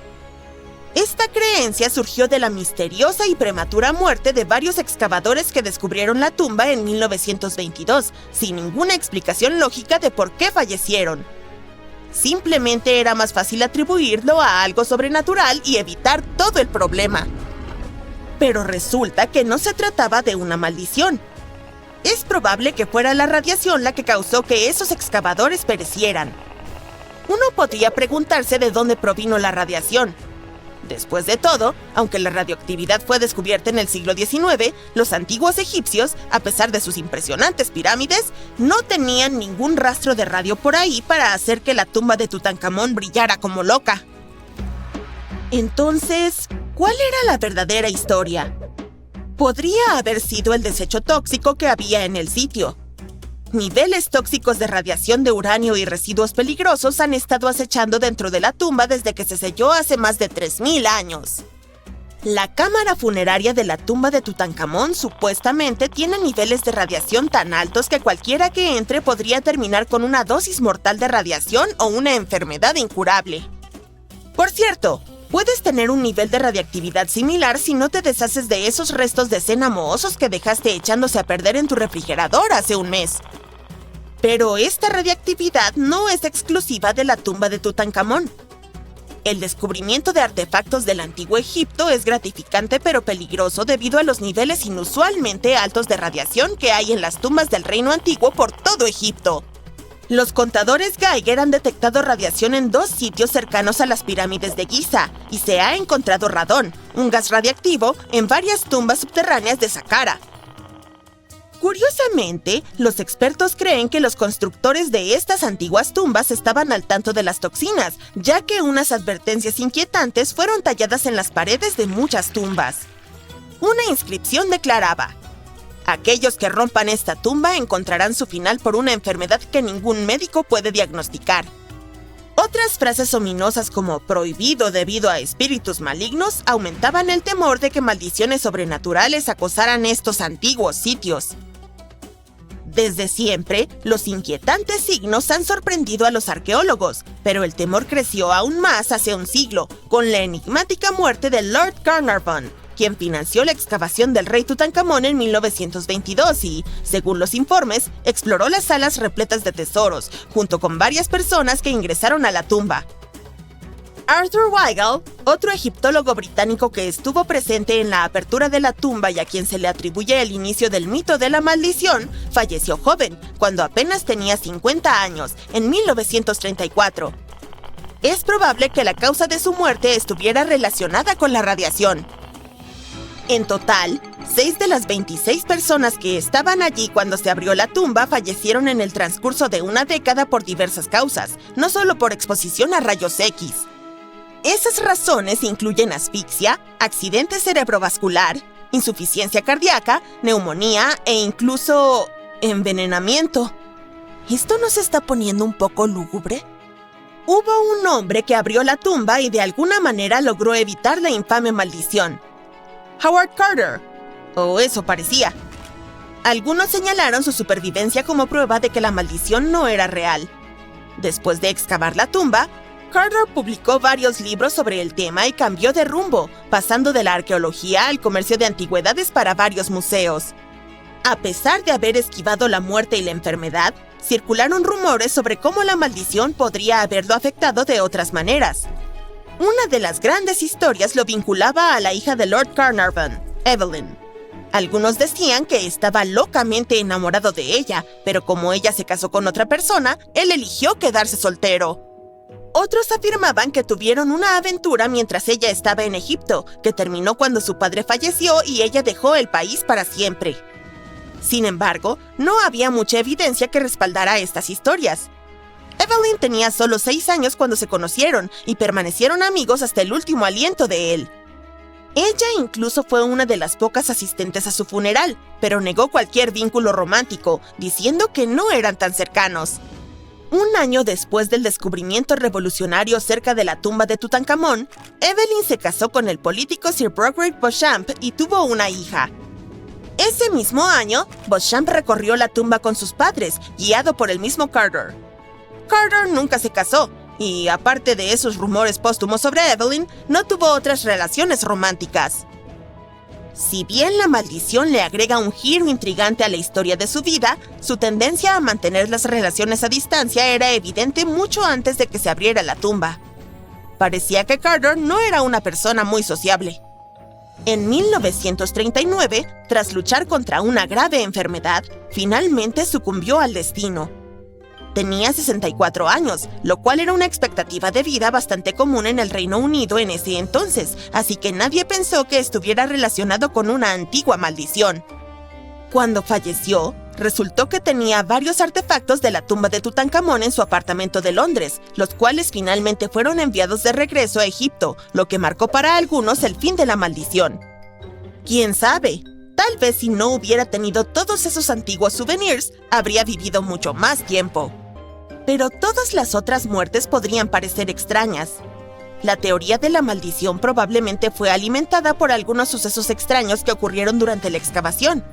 Esta creencia surgió de la misteriosa y prematura muerte de varios excavadores que descubrieron la tumba en 1922, sin ninguna explicación lógica de por qué fallecieron. Simplemente era más fácil atribuirlo a algo sobrenatural y evitar todo el problema. Pero resulta que no se trataba de una maldición. Es probable que fuera la radiación la que causó que esos excavadores perecieran. Uno podría preguntarse de dónde provino la radiación. Después de todo, aunque la radioactividad fue descubierta en el siglo XIX, los antiguos egipcios, a pesar de sus impresionantes pirámides, no tenían ningún rastro de radio por ahí para hacer que la tumba de Tutankamón brillara como loca. Entonces, ¿cuál era la verdadera historia? Podría haber sido el desecho tóxico que había en el sitio. Niveles tóxicos de radiación de uranio y residuos peligrosos han estado acechando dentro de la tumba desde que se selló hace más de 3000 años. La cámara funeraria de la tumba de Tutankamón supuestamente tiene niveles de radiación tan altos que cualquiera que entre podría terminar con una dosis mortal de radiación o una enfermedad incurable. Por cierto, puedes tener un nivel de radiactividad similar si no te deshaces de esos restos de cena mohosos que dejaste echándose a perder en tu refrigerador hace un mes. Pero esta radiactividad no es exclusiva de la tumba de Tutankamón. El descubrimiento de artefactos del antiguo Egipto es gratificante pero peligroso debido a los niveles inusualmente altos de radiación que hay en las tumbas del reino antiguo por todo Egipto. Los contadores Geiger han detectado radiación en 2 sitios cercanos a las pirámides de Giza y se ha encontrado radón, un gas radiactivo, en varias tumbas subterráneas de Saqqara. Curiosamente, los expertos creen que los constructores de estas antiguas tumbas estaban al tanto de las toxinas, ya que unas advertencias inquietantes fueron talladas en las paredes de muchas tumbas. Una inscripción declaraba: aquellos que rompan esta tumba encontrarán su final por una enfermedad que ningún médico puede diagnosticar. Otras frases ominosas como prohibido debido a espíritus malignos aumentaban el temor de que maldiciones sobrenaturales acosaran estos antiguos sitios. Desde siempre, los inquietantes signos han sorprendido a los arqueólogos, pero el temor creció aún más hace un siglo, con la enigmática muerte de Lord Carnarvon, quien financió la excavación del rey Tutankamón en 1922 y, según los informes, exploró las salas repletas de tesoros, junto con varias personas que ingresaron a la tumba. Arthur Weigel, otro egiptólogo británico que estuvo presente en la apertura de la tumba y a quien se le atribuye el inicio del mito de la maldición, falleció joven, cuando apenas tenía 50 años, en 1934. Es probable que la causa de su muerte estuviera relacionada con la radiación. En total, 6 de las 26 personas que estaban allí cuando se abrió la tumba fallecieron en el transcurso de una década por diversas causas, no solo por exposición a rayos X. Esas razones incluyen asfixia, accidente cerebrovascular, insuficiencia cardíaca, neumonía e incluso envenenamiento. ¿Esto no se está poniendo un poco lúgubre? Hubo un hombre que abrió la tumba y de alguna manera logró evitar la infame maldición. Howard Carter, o eso parecía. Algunos señalaron su supervivencia como prueba de que la maldición no era real. Después de excavar la tumba, Carter publicó varios libros sobre el tema y cambió de rumbo, pasando de la arqueología al comercio de antigüedades para varios museos. A pesar de haber esquivado la muerte y la enfermedad, circularon rumores sobre cómo la maldición podría haberlo afectado de otras maneras. Una de las grandes historias lo vinculaba a la hija de Lord Carnarvon, Evelyn. Algunos decían que estaba locamente enamorado de ella, pero como ella se casó con otra persona, él eligió quedarse soltero. Otros afirmaban que tuvieron una aventura mientras ella estaba en Egipto, que terminó cuando su padre falleció y ella dejó el país para siempre. Sin embargo, no había mucha evidencia que respaldara estas historias. Evelyn tenía solo 6 años cuando se conocieron y permanecieron amigos hasta el último aliento de él. Ella incluso fue una de las pocas asistentes a su funeral, pero negó cualquier vínculo romántico, diciendo que no eran tan cercanos. Un año después del descubrimiento revolucionario cerca de la tumba de Tutankamón, Evelyn se casó con el político Sir Brockrick Beauchamp y tuvo una hija. Ese mismo año, Beauchamp recorrió la tumba con sus padres, guiado por el mismo Carter. Carter nunca se casó, y aparte de esos rumores póstumos sobre Evelyn, no tuvo otras relaciones románticas. Si bien la maldición le agrega un giro intrigante a la historia de su vida, su tendencia a mantener las relaciones a distancia era evidente mucho antes de que se abriera la tumba. Parecía que Carter no era una persona muy sociable. En 1939, tras luchar contra una grave enfermedad, finalmente sucumbió al destino. Tenía 64 años, lo cual era una expectativa de vida bastante común en el Reino Unido en ese entonces, así que nadie pensó que estuviera relacionado con una antigua maldición. Cuando falleció, resultó que tenía varios artefactos de la tumba de Tutankamón en su apartamento de Londres, los cuales finalmente fueron enviados de regreso a Egipto, lo que marcó para algunos el fin de la maldición. ¿Quién sabe? Tal vez si no hubiera tenido todos esos antiguos souvenirs, habría vivido mucho más tiempo. Pero todas las otras muertes podrían parecer extrañas. La teoría de la maldición probablemente fue alimentada por algunos sucesos extraños que ocurrieron durante la excavación.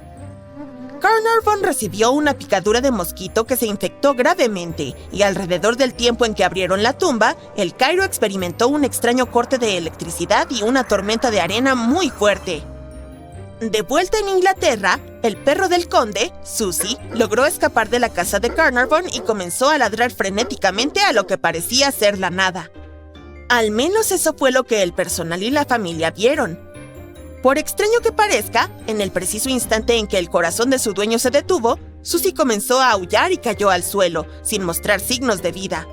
Carnarvon recibió una picadura de mosquito que se infectó gravemente, y alrededor del tiempo en que abrieron la tumba, el Cairo experimentó un extraño corte de electricidad y una tormenta de arena muy fuerte. De vuelta en Inglaterra, el perro del conde, Susie, logró escapar de la casa de Carnarvon y comenzó a ladrar frenéticamente a lo que parecía ser la nada. Al menos eso fue lo que el personal y la familia vieron. Por extraño que parezca, en el preciso instante en que el corazón de su dueño se detuvo, Susie comenzó a aullar y cayó al suelo, sin mostrar signos de vida.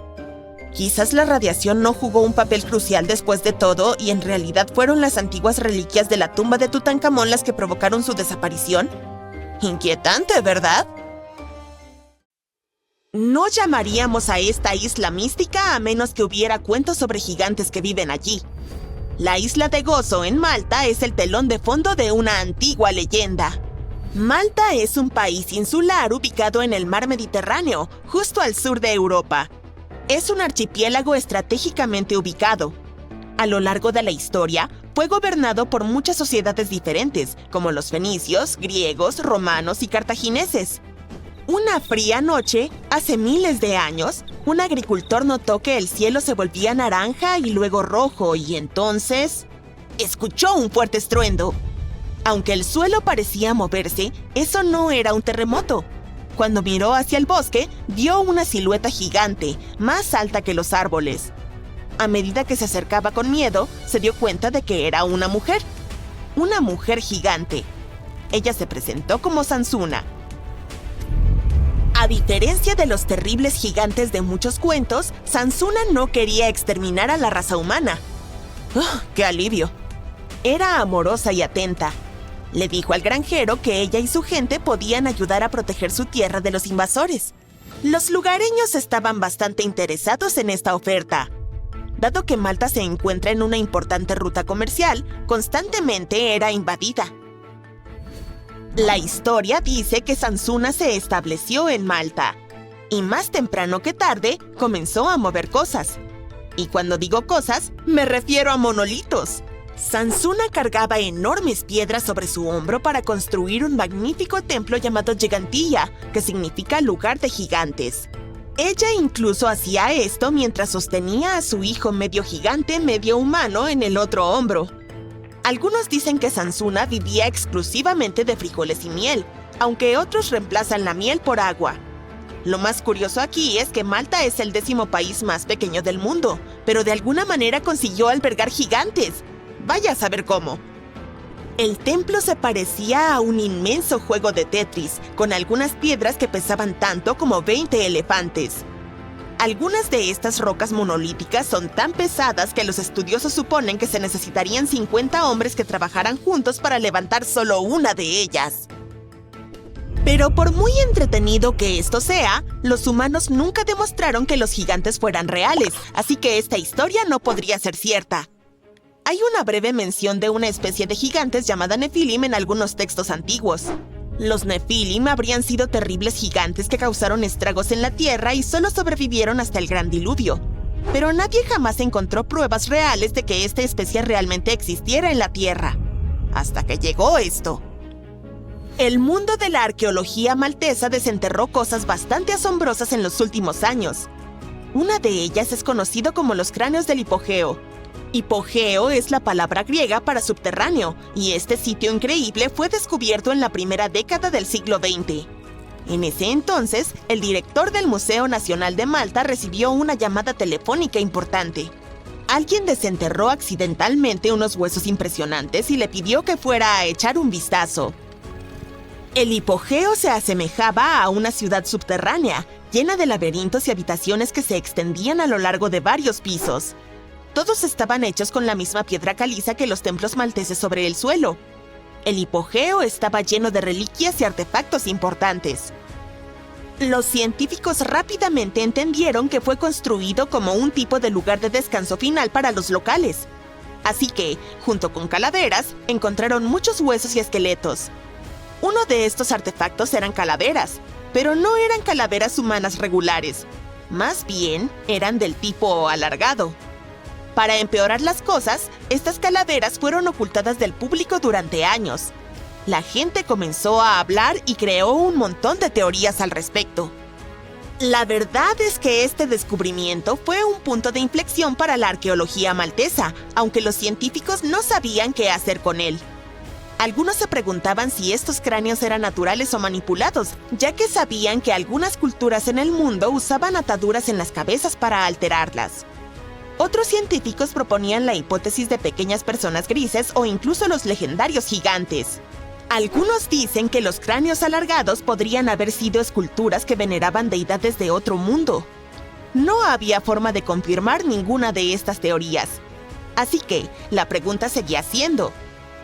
Quizás la radiación no jugó un papel crucial después de todo y en realidad fueron las antiguas reliquias de la tumba de Tutankamón las que provocaron su desaparición. Inquietante, ¿verdad? No llamaríamos a esta isla mística a menos que hubiera cuentos sobre gigantes que viven allí. La isla de Gozo en Malta es el telón de fondo de una antigua leyenda. Malta es un país insular ubicado en el mar Mediterráneo, justo al sur de Europa. Es un archipiélago estratégicamente ubicado. A lo largo de la historia, fue gobernado por muchas sociedades diferentes, como los fenicios, griegos, romanos y cartagineses. Una fría noche, hace miles de años, un agricultor notó que el cielo se volvía naranja y luego rojo y entonces escuchó un fuerte estruendo. Aunque el suelo parecía moverse, eso no era un terremoto. Cuando miró hacia el bosque, vio una silueta gigante, más alta que los árboles. A medida que se acercaba con miedo, se dio cuenta de que era una mujer gigante. Ella se presentó como Sansuna. A diferencia de los terribles gigantes de muchos cuentos, Sansuna no quería exterminar a la raza humana. ¡Oh, qué alivio! Era amorosa y atenta. Le dijo al granjero que ella y su gente podían ayudar a proteger su tierra de los invasores. Los lugareños estaban bastante interesados en esta oferta. Dado que Malta se encuentra en una importante ruta comercial, constantemente era invadida. La historia dice que Sansuna se estableció en Malta, y más temprano que tarde comenzó a mover cosas. Y cuando digo cosas, me refiero a monolitos. Sansuna cargaba enormes piedras sobre su hombro para construir un magnífico templo llamado Gigantia, que significa lugar de gigantes. Ella incluso hacía esto mientras sostenía a su hijo medio gigante, medio humano en el otro hombro. Algunos dicen que Sansuna vivía exclusivamente de frijoles y miel, aunque otros reemplazan la miel por agua. Lo más curioso aquí es que Malta es el 10º país más pequeño del mundo, pero de alguna manera consiguió albergar gigantes. Vaya a saber cómo. El templo se parecía a un inmenso juego de Tetris, con algunas piedras que pesaban tanto como 20 elefantes. Algunas de estas rocas monolíticas son tan pesadas que los estudiosos suponen que se necesitarían 50 hombres que trabajaran juntos para levantar solo una de ellas. Pero por muy entretenido que esto sea, los humanos nunca demostraron que los gigantes fueran reales, así que esta historia no podría ser cierta. Hay una breve mención de una especie de gigantes llamada Nefilim en algunos textos antiguos. Los Nefilim habrían sido terribles gigantes que causaron estragos en la tierra y solo sobrevivieron hasta el gran diluvio. Pero nadie jamás encontró pruebas reales de que esta especie realmente existiera en la tierra. Hasta que llegó esto. El mundo de la arqueología maltesa desenterró cosas bastante asombrosas en los últimos años. Una de ellas es conocido como los cráneos del hipogeo. Hipogeo es la palabra griega para subterráneo, y este sitio increíble fue descubierto en la primera década del siglo XX. En ese entonces, el director del Museo Nacional de Malta recibió una llamada telefónica importante. Alguien desenterró accidentalmente unos huesos impresionantes y le pidió que fuera a echar un vistazo. El hipogeo se asemejaba a una ciudad subterránea, llena de laberintos y habitaciones que se extendían a lo largo de varios pisos. Todos estaban hechos con la misma piedra caliza que los templos malteses sobre el suelo. El hipogeo estaba lleno de reliquias y artefactos importantes. Los científicos rápidamente entendieron que fue construido como un tipo de lugar de descanso final para los locales. Así que, junto con calaveras, encontraron muchos huesos y esqueletos. Uno de estos artefactos eran calaveras, pero no eran calaveras humanas regulares. Más bien, eran del tipo alargado. Para empeorar las cosas, estas calaveras fueron ocultadas del público durante años. La gente comenzó a hablar y creó un montón de teorías al respecto. La verdad es que este descubrimiento fue un punto de inflexión para la arqueología maltesa, aunque los científicos no sabían qué hacer con él. Algunos se preguntaban si estos cráneos eran naturales o manipulados, ya que sabían que algunas culturas en el mundo usaban ataduras en las cabezas para alterarlas. Otros científicos proponían la hipótesis de pequeñas personas grises o incluso los legendarios gigantes. Algunos dicen que los cráneos alargados podrían haber sido esculturas que veneraban deidades de otro mundo. No había forma de confirmar ninguna de estas teorías. Así que, la pregunta seguía siendo: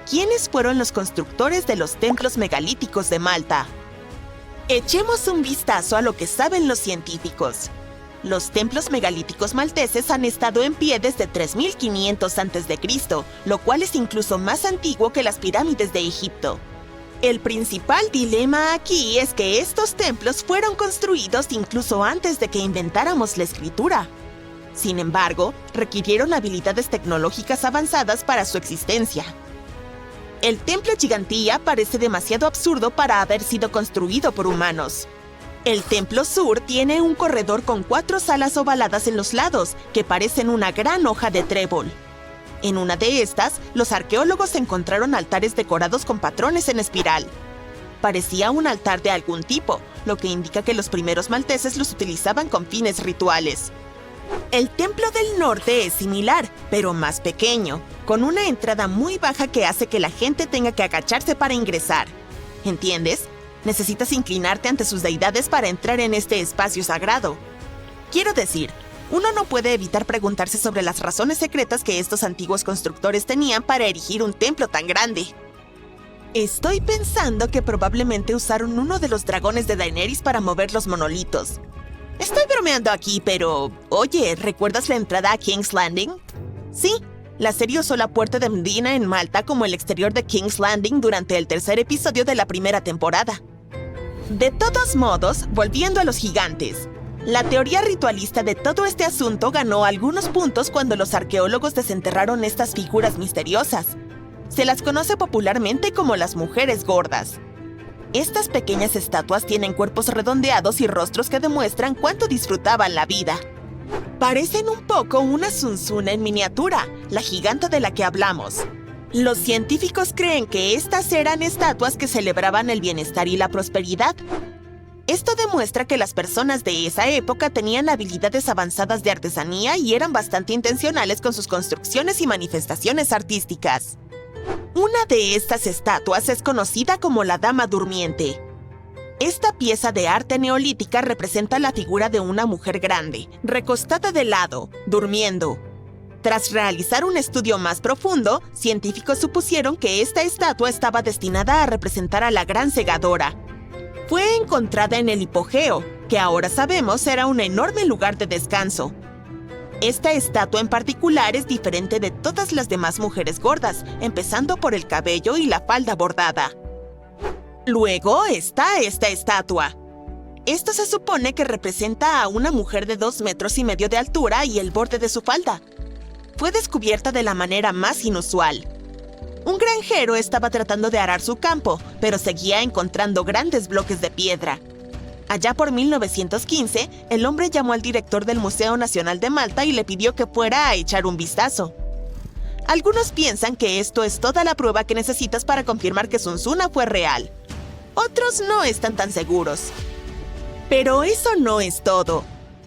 ¿quiénes fueron los constructores de los templos megalíticos de Malta? Echemos un vistazo a lo que saben los científicos. Los templos megalíticos malteses han estado en pie desde 3500 a.C., lo cual es incluso más antiguo que las pirámides de Egipto. El principal dilema aquí es que estos templos fueron construidos incluso antes de que inventáramos la escritura. Sin embargo, requirieron habilidades tecnológicas avanzadas para su existencia. El templo Gigantia parece demasiado absurdo para haber sido construido por humanos. El templo sur tiene un corredor con 4 salas ovaladas en los lados, que parecen una gran hoja de trébol. En una de estas, los arqueólogos encontraron altares decorados con patrones en espiral. Parecía un altar de algún tipo, lo que indica que los primeros malteses los utilizaban con fines rituales. El templo del norte es similar, pero más pequeño, con una entrada muy baja que hace que la gente tenga que agacharse para ingresar. ¿Entiendes? Necesitas inclinarte ante sus deidades para entrar en este espacio sagrado. Quiero decir, uno no puede evitar preguntarse sobre las razones secretas que estos antiguos constructores tenían para erigir un templo tan grande. Estoy pensando que probablemente usaron uno de los dragones de Daenerys para mover los monolitos. Estoy bromeando aquí, pero... Oye, ¿recuerdas la entrada a King's Landing? Sí, la serie usó la puerta de Medina en Malta como el exterior de King's Landing durante el tercer episodio de la primera temporada. De todos modos, volviendo a los gigantes, la teoría ritualista de todo este asunto ganó algunos puntos cuando los arqueólogos desenterraron estas figuras misteriosas. Se las conoce popularmente como las mujeres gordas. Estas pequeñas estatuas tienen cuerpos redondeados y rostros que demuestran cuánto disfrutaban la vida. Parecen un poco una zunzuna en miniatura, la giganta de la que hablamos. Los científicos creen que estas eran estatuas que celebraban el bienestar y la prosperidad. Esto demuestra que las personas de esa época tenían habilidades avanzadas de artesanía y eran bastante intencionales con sus construcciones y manifestaciones artísticas. Una de estas estatuas es conocida como la Dama Durmiente. Esta pieza de arte neolítica representa la figura de una mujer grande, recostada de lado, durmiendo. Tras realizar un estudio más profundo, científicos supusieron que esta estatua estaba destinada a representar a la Gran Segadora. Fue encontrada en el hipogeo, que ahora sabemos era un enorme lugar de descanso. Esta estatua en particular es diferente de todas las demás mujeres gordas, empezando por el cabello y la falda bordada. Luego está esta estatua. Esto se supone que representa a una mujer de 2,5 metros de altura y el borde de su falda. Fue descubierta de la manera más inusual. Un granjero estaba tratando de arar su campo, pero seguía encontrando grandes bloques de piedra. Allá por 1915, el hombre llamó al director del Museo Nacional de Malta y le pidió que fuera a echar un vistazo. Algunos piensan que esto es toda la prueba que necesitas para confirmar que Zunzuna fue real. Otros no están tan seguros. Pero eso no es todo.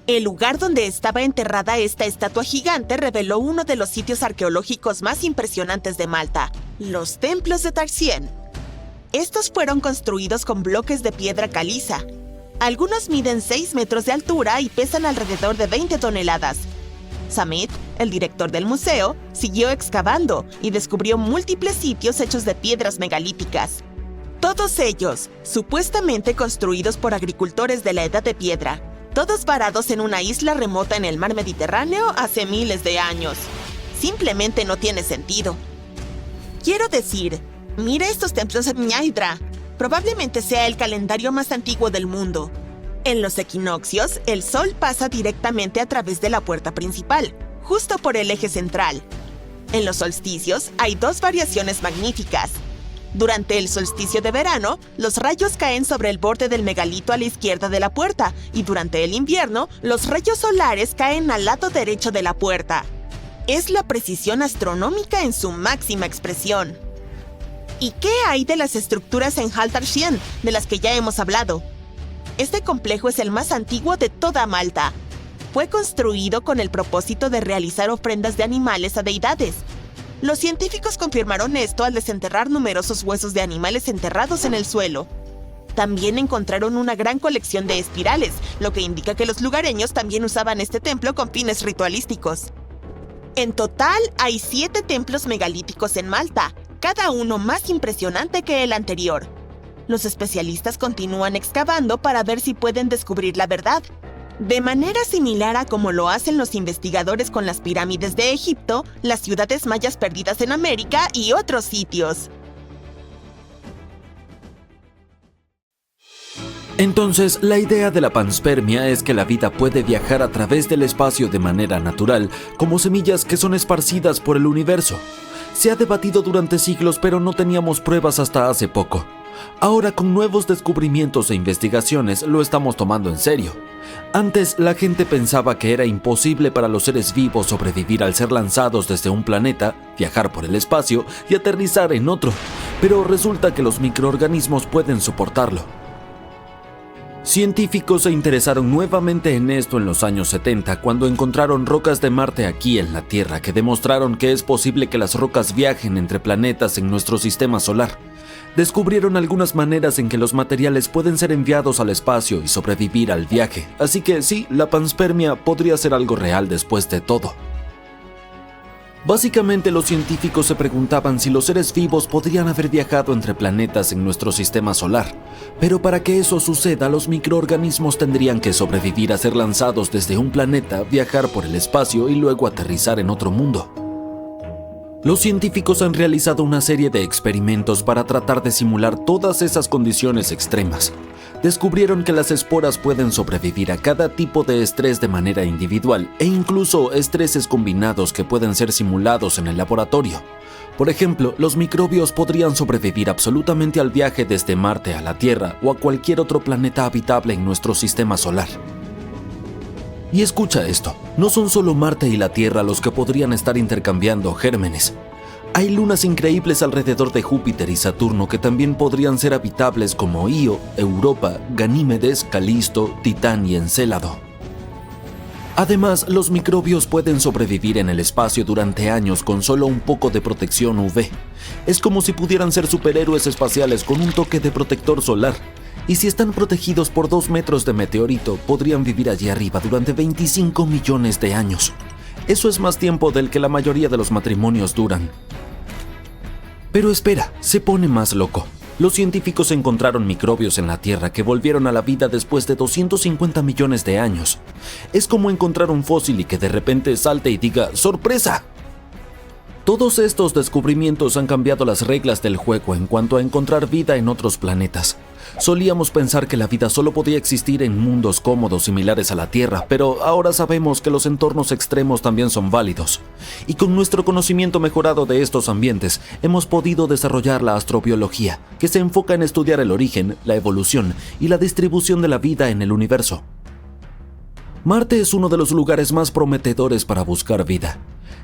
El lugar donde estaba enterrada esta estatua gigante reveló uno de los sitios arqueológicos más impresionantes de Malta, los templos de Tarsien. Estos fueron construidos con bloques de piedra caliza. Algunos miden 6 metros de altura y pesan alrededor de 20 toneladas. Samit, el director del museo, siguió excavando y descubrió múltiples sitios hechos de piedras megalíticas. Todos ellos, supuestamente construidos por agricultores de la Edad de Piedra, todos varados en una isla remota en el mar Mediterráneo hace miles de años. Simplemente no tiene sentido. Quiero decir, mira estos templos en Ñaidra. Probablemente sea el calendario más antiguo del mundo. En los equinoccios, el sol pasa directamente a través de la puerta principal, justo por el eje central. En los solsticios hay 2 variaciones magníficas. Durante el solsticio de verano, los rayos caen sobre el borde del megalito a la izquierda de la puerta, y durante el invierno, los rayos solares caen al lado derecho de la puerta. Es la precisión astronómica en su máxima expresión. ¿Y qué hay de las estructuras en Hal Tarsien, de las que ya hemos hablado? Este complejo es el más antiguo de toda Malta. Fue construido con el propósito de realizar ofrendas de animales a deidades. Los científicos confirmaron esto al desenterrar numerosos huesos de animales enterrados en el suelo. También encontraron una gran colección de espirales, lo que indica que los lugareños también usaban este templo con fines ritualísticos. En total, hay 7 templos megalíticos en Malta, cada uno más impresionante que el anterior. Los especialistas continúan excavando para ver si pueden descubrir la verdad. De manera similar a como lo hacen los investigadores con las pirámides de Egipto, las ciudades mayas perdidas en América y otros sitios. Entonces, la idea de la panspermia es que la vida puede viajar a través del espacio de manera natural, como semillas que son esparcidas por el universo. Se ha debatido durante siglos, pero no teníamos pruebas hasta hace poco. Ahora, con nuevos descubrimientos e investigaciones, lo estamos tomando en serio. Antes, la gente pensaba que era imposible para los seres vivos sobrevivir al ser lanzados desde un planeta, viajar por el espacio y aterrizar en otro, pero resulta que los microorganismos pueden soportarlo. Científicos se interesaron nuevamente en esto en los años 70 cuando encontraron rocas de Marte aquí en la Tierra que demostraron que es posible que las rocas viajen entre planetas en nuestro sistema solar. Descubrieron algunas maneras en que los materiales pueden ser enviados al espacio y sobrevivir al viaje, así que sí, la panspermia podría ser algo real después de todo. Básicamente, los científicos se preguntaban si los seres vivos podrían haber viajado entre planetas en nuestro sistema solar, pero para que eso suceda, los microorganismos tendrían que sobrevivir a ser lanzados desde un planeta, viajar por el espacio y luego aterrizar en otro mundo. Los científicos han realizado una serie de experimentos para tratar de simular todas esas condiciones extremas. Descubrieron que las esporas pueden sobrevivir a cada tipo de estrés de manera individual e incluso estreses combinados que pueden ser simulados en el laboratorio. Por ejemplo, los microbios podrían sobrevivir absolutamente al viaje desde Marte a la Tierra o a cualquier otro planeta habitable en nuestro sistema solar. Y escucha esto, no son solo Marte y la Tierra los que podrían estar intercambiando gérmenes. Hay lunas increíbles alrededor de Júpiter y Saturno que también podrían ser habitables como Io, Europa, Ganímedes, Calisto, Titán y Encélado. Además, los microbios pueden sobrevivir en el espacio durante años con solo un poco de protección UV. Es como si pudieran ser superhéroes espaciales con un toque de protector solar. Y si están protegidos por 2 metros de meteorito, podrían vivir allí arriba durante 25 millones de años. Eso es más tiempo del que la mayoría de los matrimonios duran. Pero espera, se pone más loco. Los científicos encontraron microbios en la Tierra que volvieron a la vida después de 250 millones de años. Es como encontrar un fósil y que de repente salte y diga ¡sorpresa! Todos estos descubrimientos han cambiado las reglas del juego en cuanto a encontrar vida en otros planetas. Solíamos pensar que la vida solo podía existir en mundos cómodos similares a la Tierra, pero ahora sabemos que los entornos extremos también son válidos. Y con nuestro conocimiento mejorado de estos ambientes, hemos podido desarrollar la astrobiología, que se enfoca en estudiar el origen, la evolución y la distribución de la vida en el universo. Marte es uno de los lugares más prometedores para buscar vida.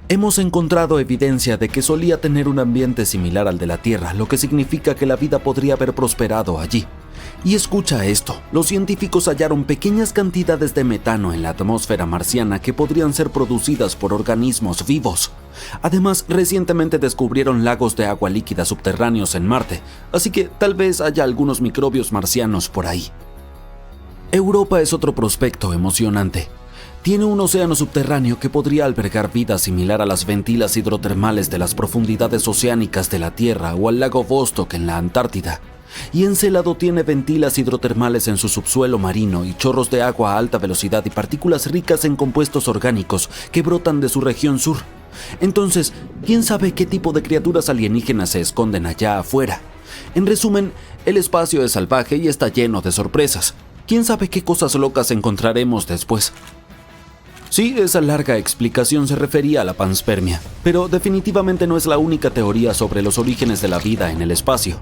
Hemos encontrado evidencia de que solía tener un ambiente similar al de la Tierra, lo que significa que la vida podría haber prosperado allí. Y escucha esto, los científicos hallaron pequeñas cantidades de metano en la atmósfera marciana que podrían ser producidas por organismos vivos. Además, recientemente descubrieron lagos de agua líquida subterráneos en Marte, así que tal vez haya algunos microbios marcianos por ahí. Europa es otro prospecto emocionante. Tiene un océano subterráneo que podría albergar vida similar a las ventilas hidrotermales de las profundidades oceánicas de la Tierra o al lago Vostok en la Antártida. Y Encélado tiene ventilas hidrotermales en su subsuelo marino y chorros de agua a alta velocidad y partículas ricas en compuestos orgánicos que brotan de su región sur. Entonces, ¿quién sabe qué tipo de criaturas alienígenas se esconden allá afuera? En resumen, el espacio es salvaje y está lleno de sorpresas. ¿Quién sabe qué cosas locas encontraremos después? Sí, esa larga explicación se refería a la panspermia, pero definitivamente no es la única teoría sobre los orígenes de la vida en el espacio.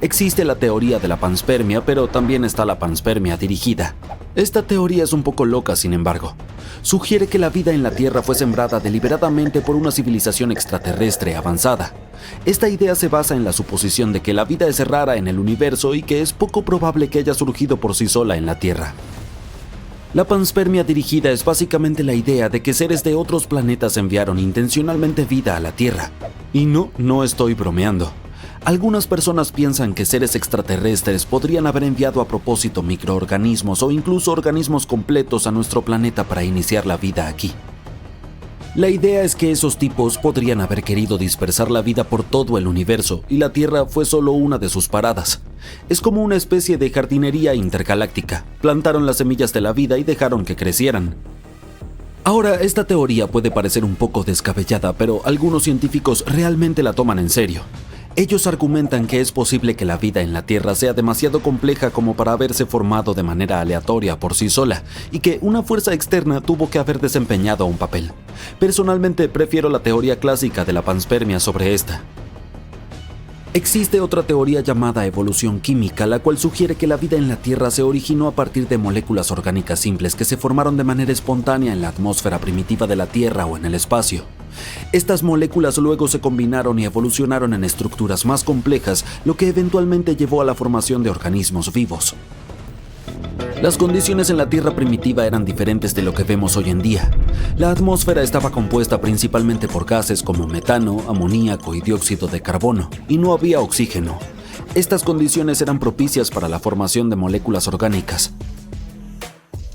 Existe la teoría de la panspermia, pero también está la panspermia dirigida. Esta teoría es un poco loca, sin embargo. Sugiere que la vida en la Tierra fue sembrada deliberadamente por una civilización extraterrestre avanzada. Esta idea se basa en la suposición de que la vida es rara en el universo y que es poco probable que haya surgido por sí sola en la Tierra. La panspermia dirigida es básicamente la idea de que seres de otros planetas enviaron intencionalmente vida a la Tierra. Y no estoy bromeando. Algunas personas piensan que seres extraterrestres podrían haber enviado a propósito microorganismos o incluso organismos completos a nuestro planeta para iniciar la vida aquí. La idea es que esos tipos podrían haber querido dispersar la vida por todo el universo y la Tierra fue solo una de sus paradas. Es como una especie de jardinería intergaláctica. Plantaron las semillas de la vida y dejaron que crecieran. Ahora, esta teoría puede parecer un poco descabellada, pero algunos científicos realmente la toman en serio. Ellos argumentan que es posible que la vida en la Tierra sea demasiado compleja como para haberse formado de manera aleatoria por sí sola y que una fuerza externa tuvo que haber desempeñado un papel. Personalmente prefiero la teoría clásica de la panspermia sobre esta. Existe otra teoría llamada evolución química, la cual sugiere que la vida en la Tierra se originó a partir de moléculas orgánicas simples que se formaron de manera espontánea en la atmósfera primitiva de la Tierra o en el espacio. Estas moléculas luego se combinaron y evolucionaron en estructuras más complejas, lo que eventualmente llevó a la formación de organismos vivos. Las condiciones en la Tierra primitiva eran diferentes de lo que vemos hoy en día. La atmósfera estaba compuesta principalmente por gases como metano, amoníaco y dióxido de carbono, y no había oxígeno. Estas condiciones eran propicias para la formación de moléculas orgánicas.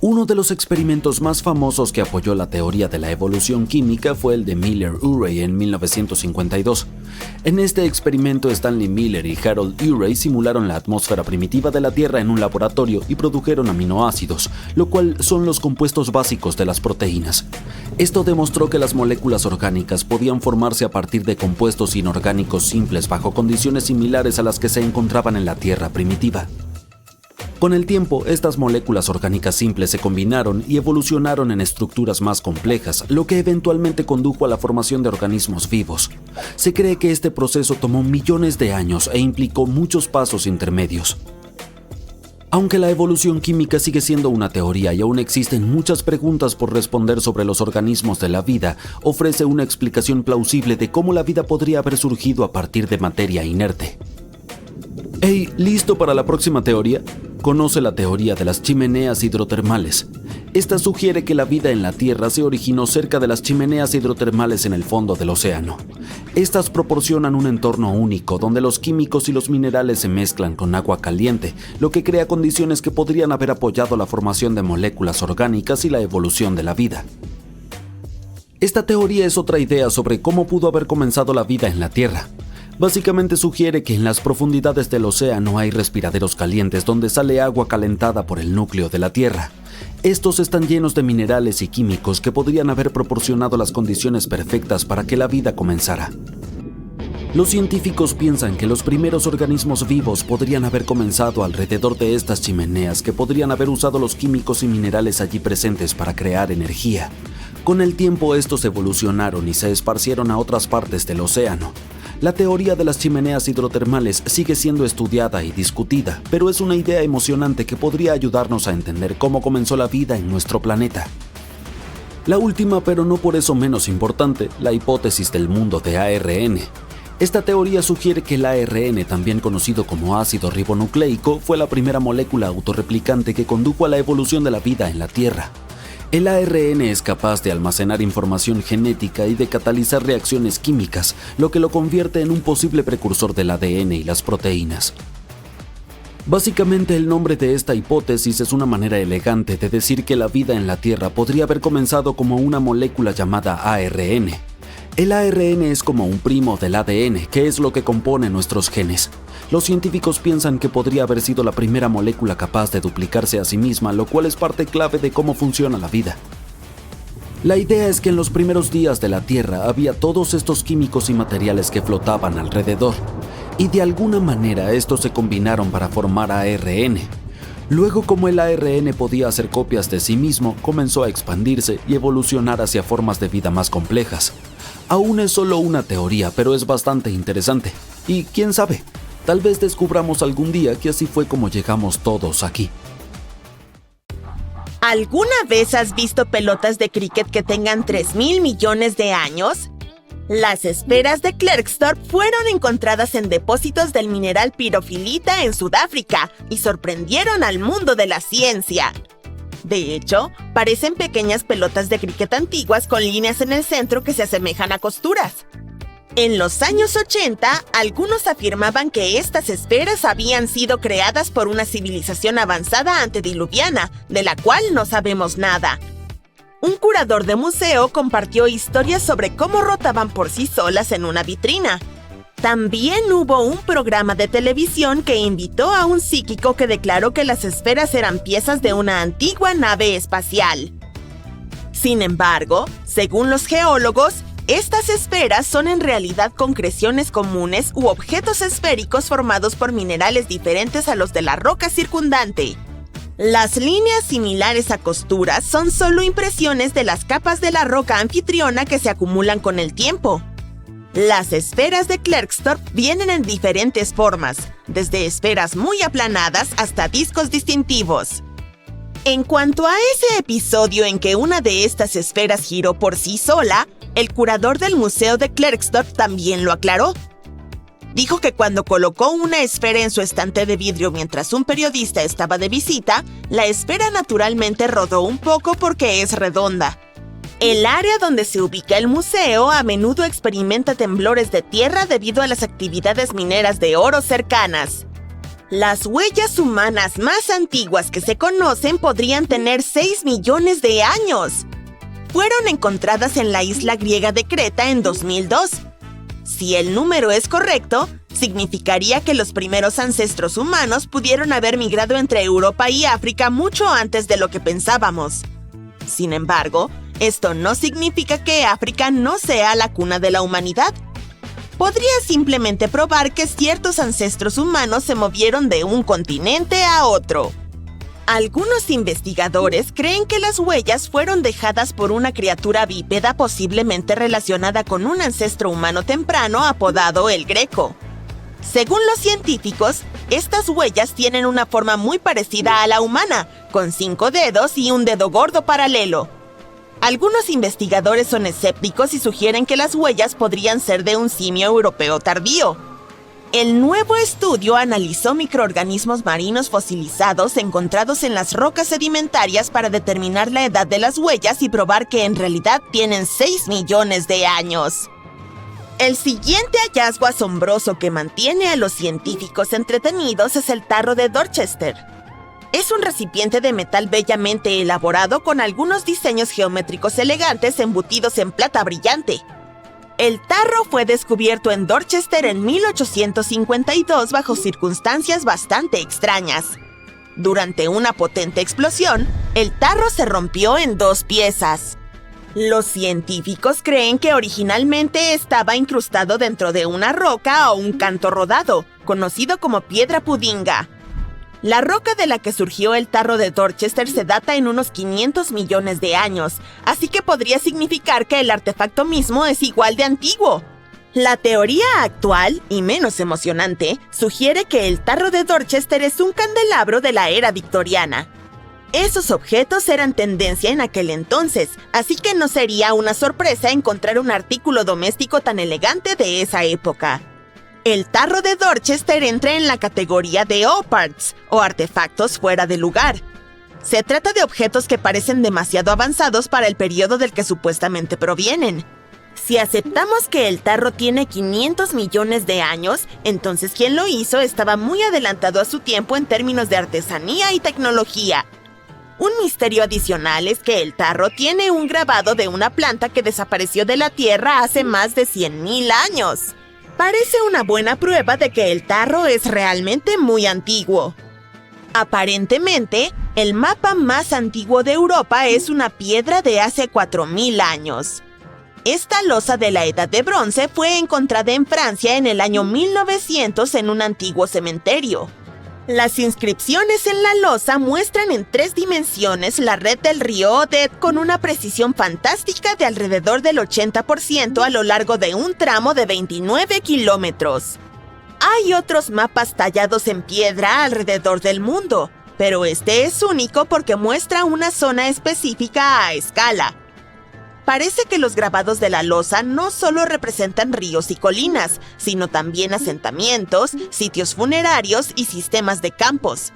Uno de los experimentos más famosos que apoyó la teoría de la evolución química fue el de Miller-Urey en 1952. En este experimento, Stanley Miller y Harold Urey simularon la atmósfera primitiva de la Tierra en un laboratorio y produjeron aminoácidos, lo cual son los compuestos básicos de las proteínas. Esto demostró que las moléculas orgánicas podían formarse a partir de compuestos inorgánicos simples bajo condiciones similares a las que se encontraban en la Tierra primitiva. Con el tiempo, estas moléculas orgánicas simples se combinaron y evolucionaron en estructuras más complejas, lo que eventualmente condujo a la formación de organismos vivos. Se cree que este proceso tomó millones de años e implicó muchos pasos intermedios. Aunque la evolución química sigue siendo una teoría y aún existen muchas preguntas por responder sobre los organismos de la vida, ofrece una explicación plausible de cómo la vida podría haber surgido a partir de materia inerte. Hey, ¿listo para la próxima teoría? Conoce la teoría de las chimeneas hidrotermales. Esta sugiere que la vida en la Tierra se originó cerca de las chimeneas hidrotermales en el fondo del océano. Estas proporcionan un entorno único donde los químicos y los minerales se mezclan con agua caliente, lo que crea condiciones que podrían haber apoyado la formación de moléculas orgánicas y la evolución de la vida. Esta teoría es otra idea sobre cómo pudo haber comenzado la vida en la Tierra. Básicamente sugiere que en las profundidades del océano hay respiraderos calientes donde sale agua calentada por el núcleo de la Tierra. Estos están llenos de minerales y químicos que podrían haber proporcionado las condiciones perfectas para que la vida comenzara. Los científicos piensan que los primeros organismos vivos podrían haber comenzado alrededor de estas chimeneas que podrían haber usado los químicos y minerales allí presentes para crear energía. Con el tiempo estos evolucionaron y se esparcieron a otras partes del océano. La teoría de las chimeneas hidrotermales sigue siendo estudiada y discutida, pero es una idea emocionante que podría ayudarnos a entender cómo comenzó la vida en nuestro planeta. La última, pero no por eso menos importante, la hipótesis del mundo de ARN. Esta teoría sugiere que el ARN, también conocido como ácido ribonucleico, fue la primera molécula autorreplicante que condujo a la evolución de la vida en la Tierra. El ARN es capaz de almacenar información genética y de catalizar reacciones químicas, lo que lo convierte en un posible precursor del ADN y las proteínas. Básicamente, el nombre de esta hipótesis es una manera elegante de decir que la vida en la Tierra podría haber comenzado como una molécula llamada ARN. El ARN es como un primo del ADN, que es lo que compone nuestros genes. Los científicos piensan que podría haber sido la primera molécula capaz de duplicarse a sí misma, lo cual es parte clave de cómo funciona la vida. La idea es que en los primeros días de la Tierra había todos estos químicos y materiales que flotaban alrededor, y de alguna manera estos se combinaron para formar ARN. Luego, como el ARN podía hacer copias de sí mismo, comenzó a expandirse y evolucionar hacia formas de vida más complejas. Aún es solo una teoría, pero es bastante interesante. Y quién sabe, tal vez descubramos algún día que así fue como llegamos todos aquí. ¿Alguna vez has visto pelotas de cricket que tengan 3.000 millones de años? Las esferas de Klerksdorp fueron encontradas en depósitos del mineral pirofilita en Sudáfrica y sorprendieron al mundo de la ciencia. De hecho, parecen pequeñas pelotas de cricket antiguas con líneas en el centro que se asemejan a costuras. En los años 80, algunos afirmaban que estas esferas habían sido creadas por una civilización avanzada antediluviana, de la cual no sabemos nada. Un curador de museo compartió historias sobre cómo rotaban por sí solas en una vitrina. También hubo un programa de televisión que invitó a un psíquico que declaró que las esferas eran piezas de una antigua nave espacial. Sin embargo, según los geólogos, estas esferas son en realidad concreciones comunes u objetos esféricos formados por minerales diferentes a los de la roca circundante. Las líneas similares a costuras son solo impresiones de las capas de la roca anfitriona que se acumulan con el tiempo. Las esferas de Klerksdorp vienen en diferentes formas, desde esferas muy aplanadas hasta discos distintivos. En cuanto a ese episodio en que una de estas esferas giró por sí sola, el curador del Museo de Klerksdorp también lo aclaró. Dijo que cuando colocó una esfera en su estante de vidrio mientras un periodista estaba de visita, la esfera naturalmente rodó un poco porque es redonda. El área donde se ubica el museo a menudo experimenta temblores de tierra debido a las actividades mineras de oro cercanas. Las huellas humanas más antiguas que se conocen podrían tener 6 millones de años. Fueron encontradas en la isla griega de Creta en 2002. Si el número es correcto, significaría que los primeros ancestros humanos pudieron haber migrado entre Europa y África mucho antes de lo que pensábamos. Sin embargo, esto no significa que África no sea la cuna de la humanidad. Podría simplemente probar que ciertos ancestros humanos se movieron de un continente a otro. Algunos investigadores creen que las huellas fueron dejadas por una criatura bípeda posiblemente relacionada con un ancestro humano temprano apodado el Greco. Según los científicos, estas huellas tienen una forma muy parecida a la humana, con 5 dedos y un dedo gordo paralelo. Algunos investigadores son escépticos y sugieren que las huellas podrían ser de un simio europeo tardío. El nuevo estudio analizó microorganismos marinos fosilizados encontrados en las rocas sedimentarias para determinar la edad de las huellas y probar que en realidad tienen 6 millones de años. El siguiente hallazgo asombroso que mantiene a los científicos entretenidos es el tarro de Dorchester. Es un recipiente de metal bellamente elaborado con algunos diseños geométricos elegantes embutidos en plata brillante. El tarro fue descubierto en Dorchester en 1852 bajo circunstancias bastante extrañas. Durante una potente explosión, el tarro se rompió en 2 piezas. Los científicos creen que originalmente estaba incrustado dentro de una roca o un canto rodado, conocido como piedra pudinga. La roca de la que surgió el tarro de Dorchester se data en unos 500 millones de años, así que podría significar que el artefacto mismo es igual de antiguo. La teoría actual, y menos emocionante, sugiere que el tarro de Dorchester es un candelabro de la era victoriana. Esos objetos eran tendencia en aquel entonces, así que no sería una sorpresa encontrar un artículo doméstico tan elegante de esa época. El tarro de Dorchester entra en la categoría de oparts, o artefactos fuera de lugar. Se trata de objetos que parecen demasiado avanzados para el periodo del que supuestamente provienen. Si aceptamos que el tarro tiene 500 millones de años, entonces quien lo hizo estaba muy adelantado a su tiempo en términos de artesanía y tecnología. Un misterio adicional es que el tarro tiene un grabado de una planta que desapareció de la Tierra hace más de 100.000 años. Parece una buena prueba de que el tarro es realmente muy antiguo. Aparentemente, el mapa más antiguo de Europa es una piedra de hace 4.000 años. Esta losa de la Edad de Bronce fue encontrada en Francia en el año 1900 en un antiguo cementerio. Las inscripciones en la losa muestran en 3 dimensiones la red del río Odette con una precisión fantástica de alrededor del 80% a lo largo de un tramo de 29 kilómetros. Hay otros mapas tallados en piedra alrededor del mundo, pero este es único porque muestra una zona específica a escala. Parece que los grabados de la losa no solo representan ríos y colinas, sino también asentamientos, sitios funerarios y sistemas de campos.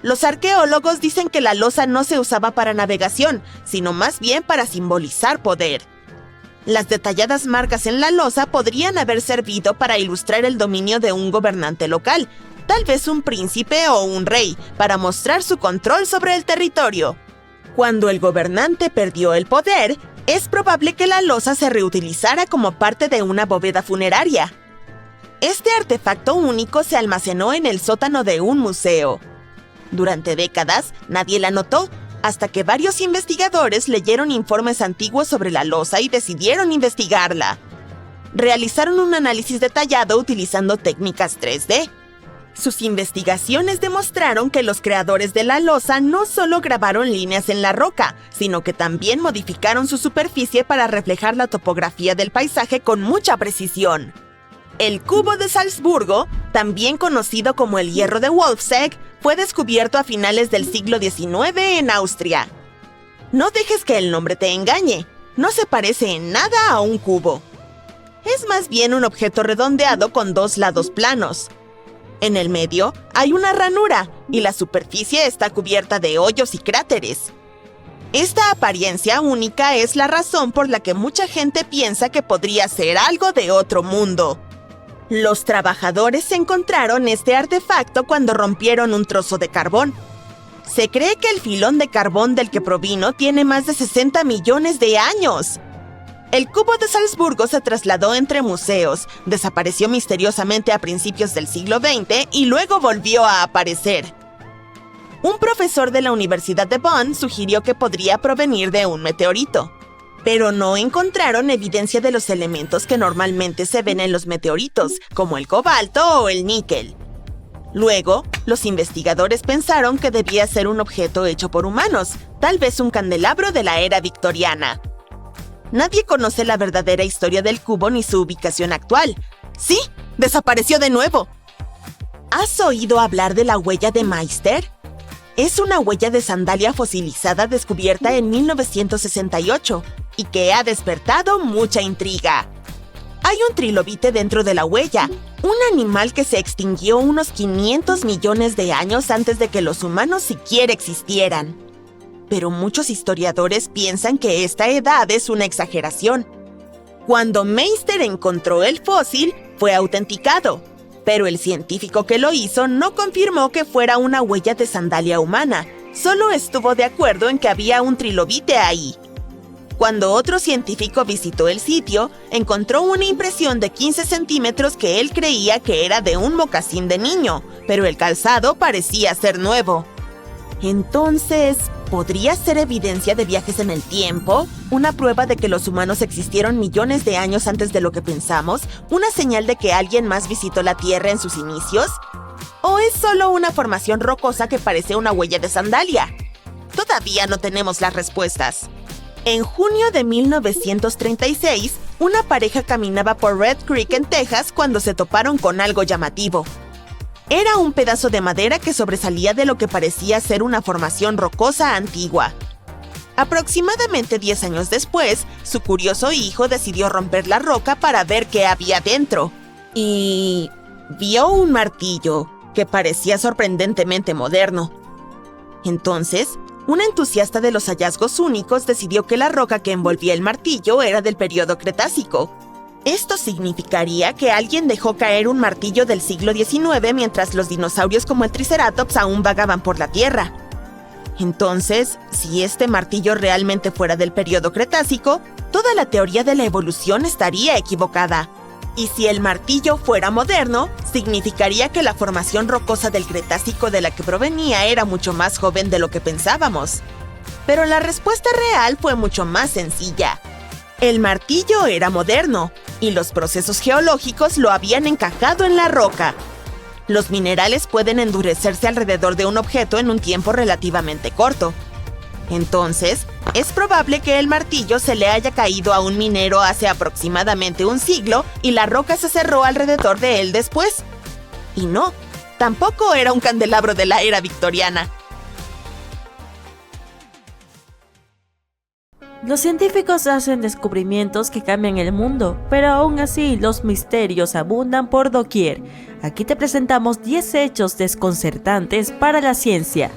Los arqueólogos dicen que la losa no se usaba para navegación, sino más bien para simbolizar poder. Las detalladas marcas en la losa podrían haber servido para ilustrar el dominio de un gobernante local, tal vez un príncipe o un rey, para mostrar su control sobre el territorio. Cuando el gobernante perdió el poder, es probable que la losa se reutilizara como parte de una bóveda funeraria. Este artefacto único se almacenó en el sótano de un museo. Durante décadas, nadie la notó, hasta que varios investigadores leyeron informes antiguos sobre la losa y decidieron investigarla. Realizaron un análisis detallado utilizando técnicas 3D. Sus investigaciones demostraron que los creadores de la losa no solo grabaron líneas en la roca, sino que también modificaron su superficie para reflejar la topografía del paisaje con mucha precisión. El cubo de Salzburgo, también conocido como el hierro de Wolfsegg, fue descubierto a finales del siglo XIX en Austria. No dejes que el nombre te engañe, no se parece en nada a un cubo. Es más bien un objeto redondeado con 2 lados planos. En el medio hay una ranura y la superficie está cubierta de hoyos y cráteres. Esta apariencia única es la razón por la que mucha gente piensa que podría ser algo de otro mundo. Los trabajadores encontraron este artefacto cuando rompieron un trozo de carbón. Se cree que el filón de carbón del que provino tiene más de 60 millones de años. El cubo de Salzburgo se trasladó entre museos, desapareció misteriosamente a principios del siglo XX y luego volvió a aparecer. Un profesor de la Universidad de Bonn sugirió que podría provenir de un meteorito, pero no encontraron evidencia de los elementos que normalmente se ven en los meteoritos, como el cobalto o el níquel. Luego, los investigadores pensaron que debía ser un objeto hecho por humanos, tal vez un candelabro de la era victoriana. Nadie conoce la verdadera historia del cubo ni su ubicación actual. ¡Sí! ¡Desapareció de nuevo! ¿Has oído hablar de la huella de Meister? Es una huella de sandalia fosilizada descubierta en 1968 y que ha despertado mucha intriga. Hay un trilobite dentro de la huella, un animal que se extinguió unos 500 millones de años antes de que los humanos siquiera existieran. Pero muchos historiadores piensan que esta edad es una exageración. Cuando Meister encontró el fósil, fue autenticado, pero el científico que lo hizo no confirmó que fuera una huella de sandalia humana, solo estuvo de acuerdo en que había un trilobite ahí. Cuando otro científico visitó el sitio, encontró una impresión de 15 centímetros que él creía que era de un mocasín de niño, pero el calzado parecía ser nuevo. Entonces, ¿podría ser evidencia de viajes en el tiempo? ¿Una prueba de que los humanos existieron millones de años antes de lo que pensamos? ¿Una señal de que alguien más visitó la Tierra en sus inicios? ¿O es solo una formación rocosa que parece una huella de sandalia? Todavía no tenemos las respuestas. En junio de 1936, una pareja caminaba por Red Creek en Texas cuando se toparon con algo llamativo. Era un pedazo de madera que sobresalía de lo que parecía ser una formación rocosa antigua. Aproximadamente 10 años después, su curioso hijo decidió romper la roca para ver qué había dentro. Y vio un martillo que parecía sorprendentemente moderno. Entonces, un entusiasta de los hallazgos únicos decidió que la roca que envolvía el martillo era del período Cretácico. Esto significaría que alguien dejó caer un martillo del siglo XIX mientras los dinosaurios como el Triceratops aún vagaban por la Tierra. Entonces, si este martillo realmente fuera del período Cretácico, toda la teoría de la evolución estaría equivocada. Y si el martillo fuera moderno, significaría que la formación rocosa del Cretácico de la que provenía era mucho más joven de lo que pensábamos. Pero la respuesta real fue mucho más sencilla. El martillo era moderno, y los procesos geológicos lo habían encajado en la roca. Los minerales pueden endurecerse alrededor de un objeto en un tiempo relativamente corto. Entonces, es probable que el martillo se le haya caído a un minero hace aproximadamente un siglo y la roca se cerró alrededor de él después. Y no, tampoco era un candelabro de la era victoriana. Los científicos hacen descubrimientos que cambian el mundo, pero aún así los misterios abundan por doquier. Aquí te presentamos 10 hechos desconcertantes para la ciencia.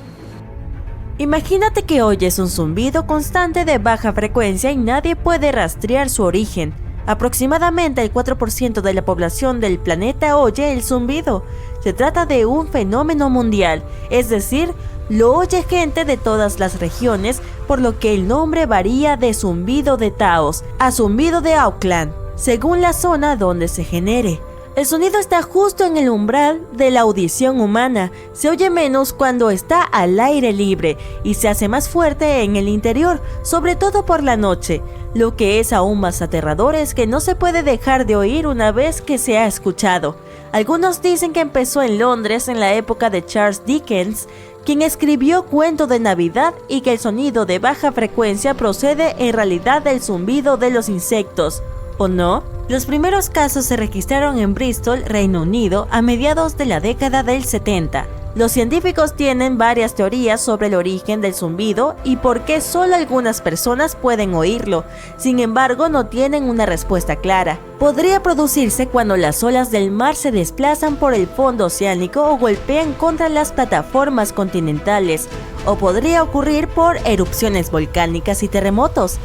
Imagínate que oyes un zumbido constante de baja frecuencia y nadie puede rastrear su origen. Aproximadamente el 4% de la población del planeta oye el zumbido. Se trata de un fenómeno mundial, es decir, lo oye gente de todas las regiones, por lo que el nombre varía de zumbido de Taos a zumbido de Auckland, según la zona donde se genere. El sonido está justo en el umbral de la audición humana, se oye menos cuando está al aire libre y se hace más fuerte en el interior, sobre todo por la noche. Lo que es aún más aterrador es que no se puede dejar de oír una vez que se ha escuchado. Algunos dicen que empezó en Londres en la época de Charles Dickens, quien escribió Cuento de Navidad, y que el sonido de baja frecuencia procede en realidad del zumbido de los insectos, ¿o no? Los primeros casos se registraron en Bristol, Reino Unido, a mediados de la década del 70. Los científicos tienen varias teorías sobre el origen del zumbido y por qué solo algunas personas pueden oírlo. Sin embargo, no tienen una respuesta clara. Podría producirse cuando las olas del mar se desplazan por el fondo oceánico o golpean contra las plataformas continentales, o podría ocurrir por erupciones volcánicas y terremotos.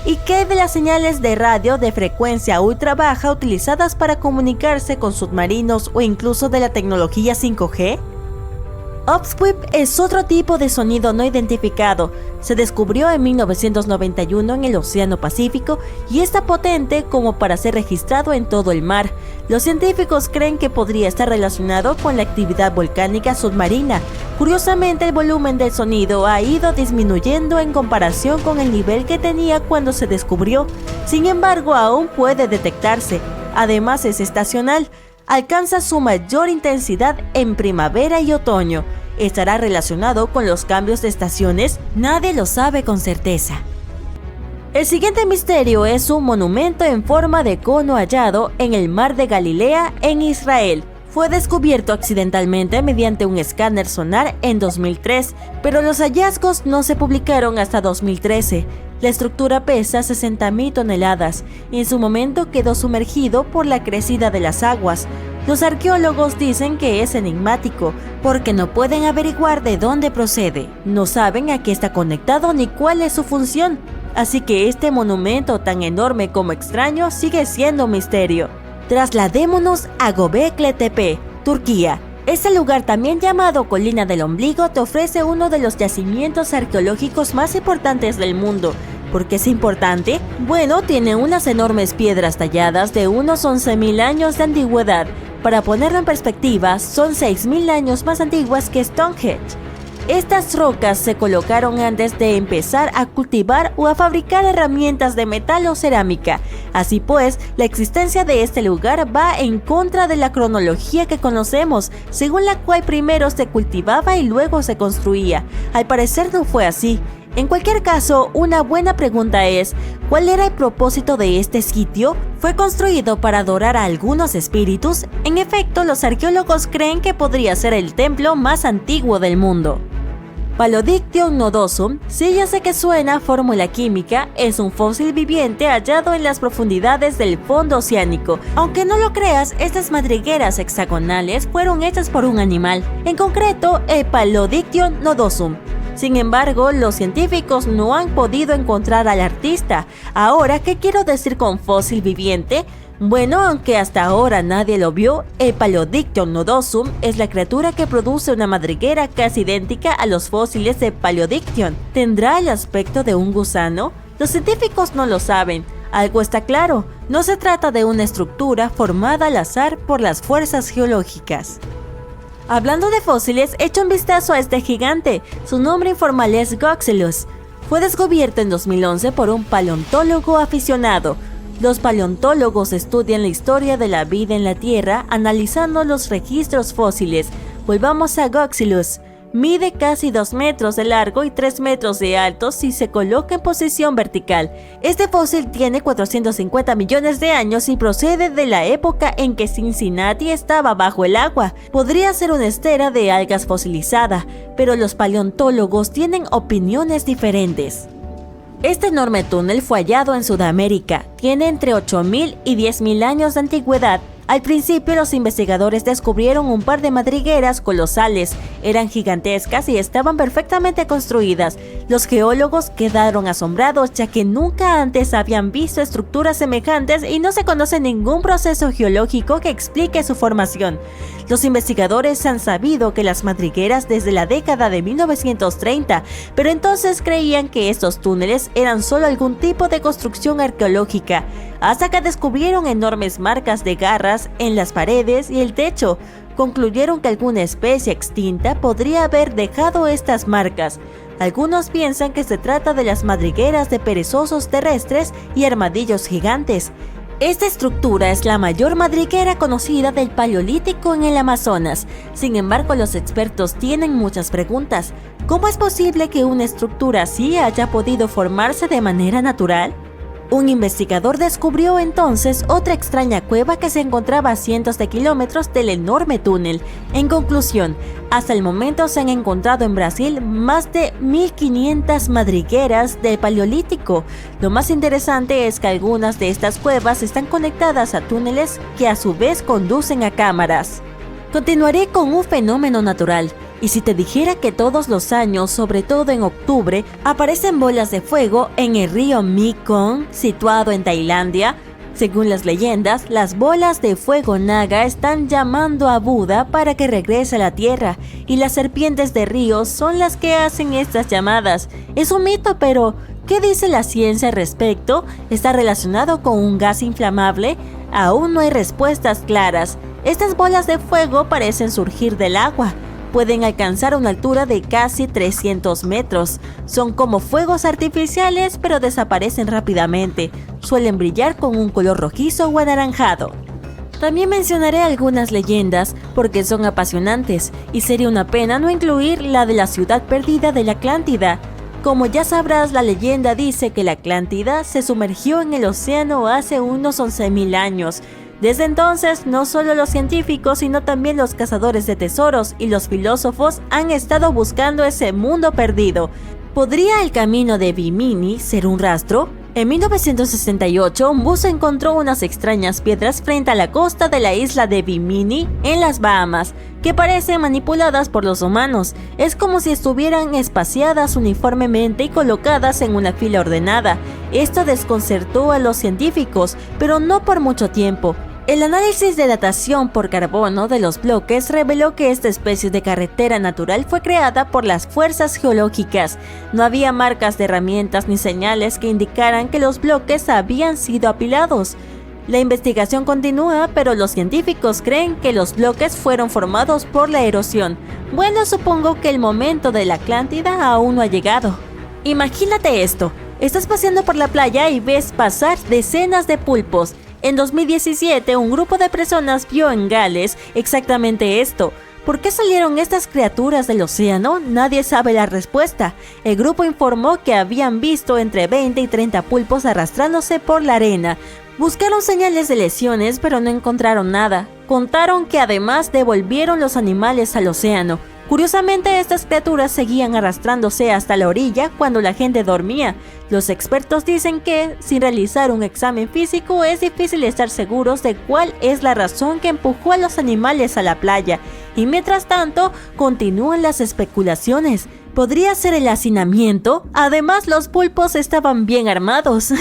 ¿Y qué de las señales de radio de frecuencia ultra baja utilizadas para comunicarse con submarinos o incluso de la tecnología 5G? Upsweep es otro tipo de sonido no identificado. Se descubrió en 1991 en el Océano Pacífico y es tan potente como para ser registrado en todo el mar. Los científicos creen que podría estar relacionado con la actividad volcánica submarina. Curiosamente, el volumen del sonido ha ido disminuyendo en comparación con el nivel que tenía cuando se descubrió. Sin embargo, aún puede detectarse. Además, es estacional. Alcanza su mayor intensidad en primavera y otoño. ¿Estará relacionado con los cambios de estaciones? Nadie lo sabe con certeza. El siguiente misterio es un monumento en forma de cono hallado en el mar de Galilea, en Israel. Fue descubierto accidentalmente mediante un escáner sonar en 2003, pero los hallazgos no se publicaron hasta 2013. La estructura pesa 60.000 toneladas y en su momento quedó sumergido por la crecida de las aguas. Los arqueólogos dicen que es enigmático porque no pueden averiguar de dónde procede, no saben a qué está conectado ni cuál es su función. Así que este monumento tan enorme como extraño sigue siendo un misterio. Trasladémonos a Göbekli Tepe, Turquía. Este lugar, también llamado Colina del Ombligo, te ofrece uno de los yacimientos arqueológicos más importantes del mundo. ¿Por qué es importante? Bueno, tiene unas enormes piedras talladas de unos 11.000 años de antigüedad. Para ponerlo en perspectiva, son 6.000 años más antiguas que Stonehenge. Estas rocas se colocaron antes de empezar a cultivar o a fabricar herramientas de metal o cerámica. Así pues, la existencia de este lugar va en contra de la cronología que conocemos, según la cual primero se cultivaba y luego se construía. Al parecer no fue así. En cualquier caso, una buena pregunta es, ¿cuál era el propósito de este sitio? ¿Fue construido para adorar a algunos espíritus? En efecto, los arqueólogos creen que podría ser el templo más antiguo del mundo. Palodiction nodosum, sí, ya sé que suena a fórmula química, es un fósil viviente hallado en las profundidades del fondo oceánico. Aunque no lo creas, estas madrigueras hexagonales fueron hechas por un animal, en concreto el Palodiction nodosum. Sin embargo, los científicos no han podido encontrar al artista. Ahora, ¿qué quiero decir con fósil viviente? Bueno, aunque hasta ahora nadie lo vio, el Palodiction nodosum es la criatura que produce una madriguera casi idéntica a los fósiles de Palodiction. ¿Tendrá el aspecto de un gusano? Los científicos no lo saben. Algo está claro, no se trata de una estructura formada al azar por las fuerzas geológicas. Hablando de fósiles, echa un vistazo a este gigante. Su nombre informal es Goxelus. Fue descubierto en 2011 por un paleontólogo aficionado. Los paleontólogos estudian la historia de la vida en la Tierra analizando los registros fósiles. Volvamos a Goxelus. Mide casi 2 metros de largo y 3 metros de alto si se coloca en posición vertical. Este fósil tiene 450 millones de años y procede de la época en que Cincinnati estaba bajo el agua. Podría ser una estera de algas fosilizada, pero los paleontólogos tienen opiniones diferentes. Este enorme túnel fue hallado en Sudamérica. Tiene entre 8.000 y 10.000 años de antigüedad. Al principio, los investigadores descubrieron un par de madrigueras colosales. Eran gigantescas y estaban perfectamente construidas. Los geólogos quedaron asombrados ya que nunca antes habían visto estructuras semejantes y no se conoce ningún proceso geológico que explique su formación. Los investigadores han sabido que las madrigueras desde la década de 1930, pero entonces creían que estos túneles eran solo algún tipo de construcción arqueológica, hasta que descubrieron enormes marcas de garras en las paredes y el techo. Concluyeron que alguna especie extinta podría haber dejado estas marcas. Algunos piensan que se trata de las madrigueras de perezosos terrestres y armadillos gigantes. Esta estructura es la mayor madriguera conocida del Paleolítico en el Amazonas. Sin embargo, los expertos tienen muchas preguntas. ¿Cómo es posible que una estructura así haya podido formarse de manera natural? Un investigador descubrió entonces otra extraña cueva que se encontraba a cientos de kilómetros del enorme túnel. En conclusión, hasta el momento se han encontrado en Brasil más de 1.500 madrigueras del Paleolítico. Lo más interesante es que algunas de estas cuevas están conectadas a túneles que a su vez conducen a cámaras. Continuaré con un fenómeno natural. Y si te dijera que todos los años, sobre todo en octubre, aparecen bolas de fuego en el río Mekong, situado en Tailandia. Según las leyendas, las bolas de fuego naga están llamando a Buda para que regrese a la tierra, y las serpientes de río son las que hacen estas llamadas. Es un mito, pero ¿qué dice la ciencia al respecto? ¿Está relacionado con un gas inflamable? Aún no hay respuestas claras. Estas bolas de fuego parecen surgir del agua. Pueden alcanzar una altura de casi 300 metros. Son como fuegos artificiales, pero desaparecen rápidamente. Suelen brillar con un color rojizo o anaranjado. También mencionaré algunas leyendas porque son apasionantes, y sería una pena no incluir la de la ciudad perdida de la Atlántida. Como ya sabrás, la leyenda dice que la Atlántida se sumergió en el océano hace unos 11.000 años. Desde entonces, no solo los científicos, sino también los cazadores de tesoros y los filósofos han estado buscando ese mundo perdido. ¿Podría el camino de Bimini ser un rastro? En 1968, un buzo encontró unas extrañas piedras frente a la costa de la isla de Bimini, en las Bahamas, que parecen manipuladas por los humanos. Es como si estuvieran espaciadas uniformemente y colocadas en una fila ordenada. Esto desconcertó a los científicos, pero no por mucho tiempo. El análisis de datación por carbono de los bloques reveló que esta especie de carretera natural fue creada por las fuerzas geológicas. No había marcas de herramientas ni señales que indicaran que los bloques habían sido apilados. La investigación continúa, pero los científicos creen que los bloques fueron formados por la erosión. Bueno, supongo que el momento de la Atlántida aún no ha llegado. Imagínate esto: estás paseando por la playa y ves pasar decenas de pulpos. En 2017, un grupo de personas vio en Gales exactamente esto. ¿Por qué salieron estas criaturas del océano? Nadie sabe la respuesta. El grupo informó que habían visto entre 20 y 30 pulpos arrastrándose por la arena. Buscaron señales de lesiones, pero no encontraron nada. Contaron que además devolvieron los animales al océano. Curiosamente, estas criaturas seguían arrastrándose hasta la orilla cuando la gente dormía. Los expertos dicen que, sin realizar un examen físico, es difícil estar seguros de cuál es la razón que empujó a los animales a la playa. Y mientras tanto, continúan las especulaciones. ¿Podría ser el hacinamiento? Además, los pulpos estaban bien armados.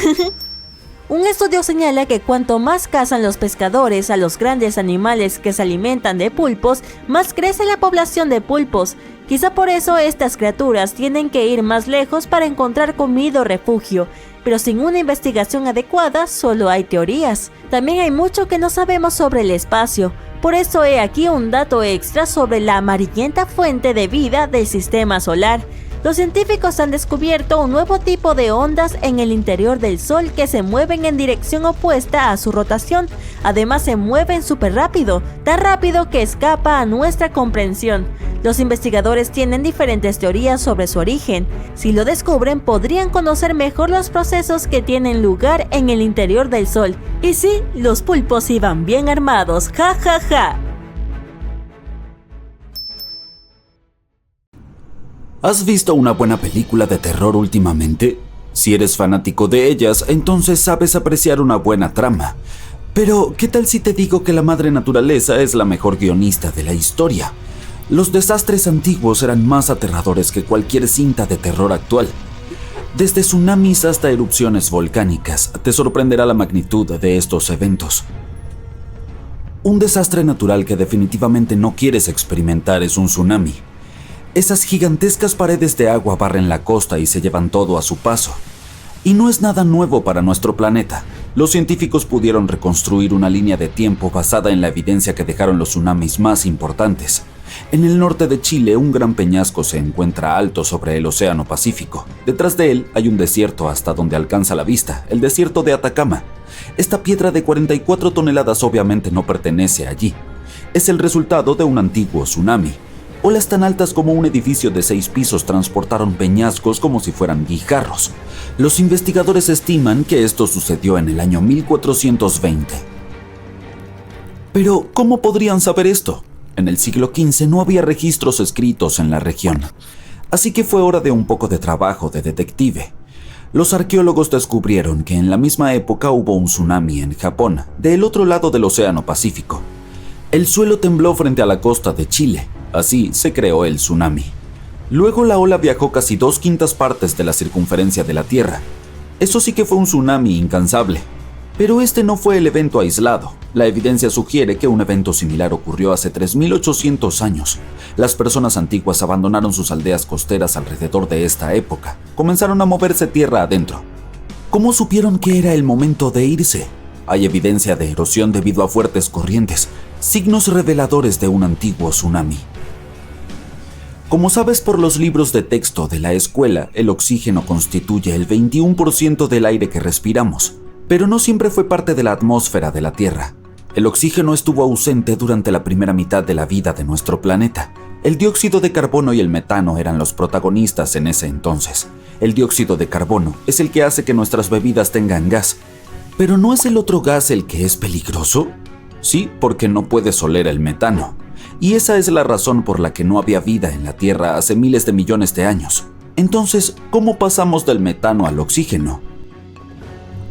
Un estudio señala que cuanto más cazan los pescadores a los grandes animales que se alimentan de pulpos, más crece la población de pulpos. Quizá por eso estas criaturas tienen que ir más lejos para encontrar comida o refugio, pero sin una investigación adecuada solo hay teorías. También hay mucho que no sabemos sobre el espacio. Por eso he aquí un dato extra sobre la amarillenta fuente de vida del sistema solar. Los científicos han descubierto un nuevo tipo de ondas en el interior del Sol que se mueven en dirección opuesta a su rotación. Además, se mueven súper rápido, tan rápido que escapa a nuestra comprensión. Los investigadores tienen diferentes teorías sobre su origen. Si lo descubren, podrían conocer mejor los procesos que tienen lugar en el interior del Sol. Y sí, los pulpos iban bien armados, ja ja ja. ¿Has visto una buena película de terror últimamente? Si eres fanático de ellas, entonces sabes apreciar una buena trama. Pero, ¿qué tal si te digo que la madre naturaleza es la mejor guionista de la historia? Los desastres antiguos eran más aterradores que cualquier cinta de terror actual. Desde tsunamis hasta erupciones volcánicas, te sorprenderá la magnitud de estos eventos. Un desastre natural que definitivamente no quieres experimentar es un tsunami. Esas gigantescas paredes de agua barren la costa y se llevan todo a su paso. Y no es nada nuevo para nuestro planeta. Los científicos pudieron reconstruir una línea de tiempo basada en la evidencia que dejaron los tsunamis más importantes. En el norte de Chile, un gran peñasco se encuentra alto sobre el Océano Pacífico. Detrás de él hay un desierto hasta donde alcanza la vista, el desierto de Atacama. Esta piedra de 44 toneladas obviamente no pertenece allí. Es el resultado de un antiguo tsunami. Olas tan altas como un edificio de 6 pisos transportaron peñascos como si fueran guijarros. Los investigadores estiman que esto sucedió en el año 1420. Pero, ¿cómo podrían saber esto? En el siglo XV no había registros escritos en la región. Así que fue hora de un poco de trabajo de detective. Los arqueólogos descubrieron que en la misma época hubo un tsunami en Japón, del otro lado del Océano Pacífico. El suelo tembló frente a la costa de Chile. Así se creó el tsunami. Luego la ola viajó casi 2/5 partes de la circunferencia de la Tierra. Eso sí que fue un tsunami incansable. Pero este no fue el evento aislado. La evidencia sugiere que un evento similar ocurrió hace 3.800 años. Las personas antiguas abandonaron sus aldeas costeras alrededor de esta época. Comenzaron a moverse tierra adentro. ¿Cómo supieron que era el momento de irse? Hay evidencia de erosión debido a fuertes corrientes, signos reveladores de un antiguo tsunami. Como sabes por los libros de texto de la escuela, el oxígeno constituye el 21% del aire que respiramos. Pero no siempre fue parte de la atmósfera de la Tierra. El oxígeno estuvo ausente durante la primera mitad de la vida de nuestro planeta. El dióxido de carbono y el metano eran los protagonistas en ese entonces. El dióxido de carbono es el que hace que nuestras bebidas tengan gas. ¿Pero no es el otro gas el que es peligroso? Sí, porque no puedes oler el metano. Y esa es la razón por la que no había vida en la Tierra hace miles de millones de años. Entonces, ¿cómo pasamos del metano al oxígeno?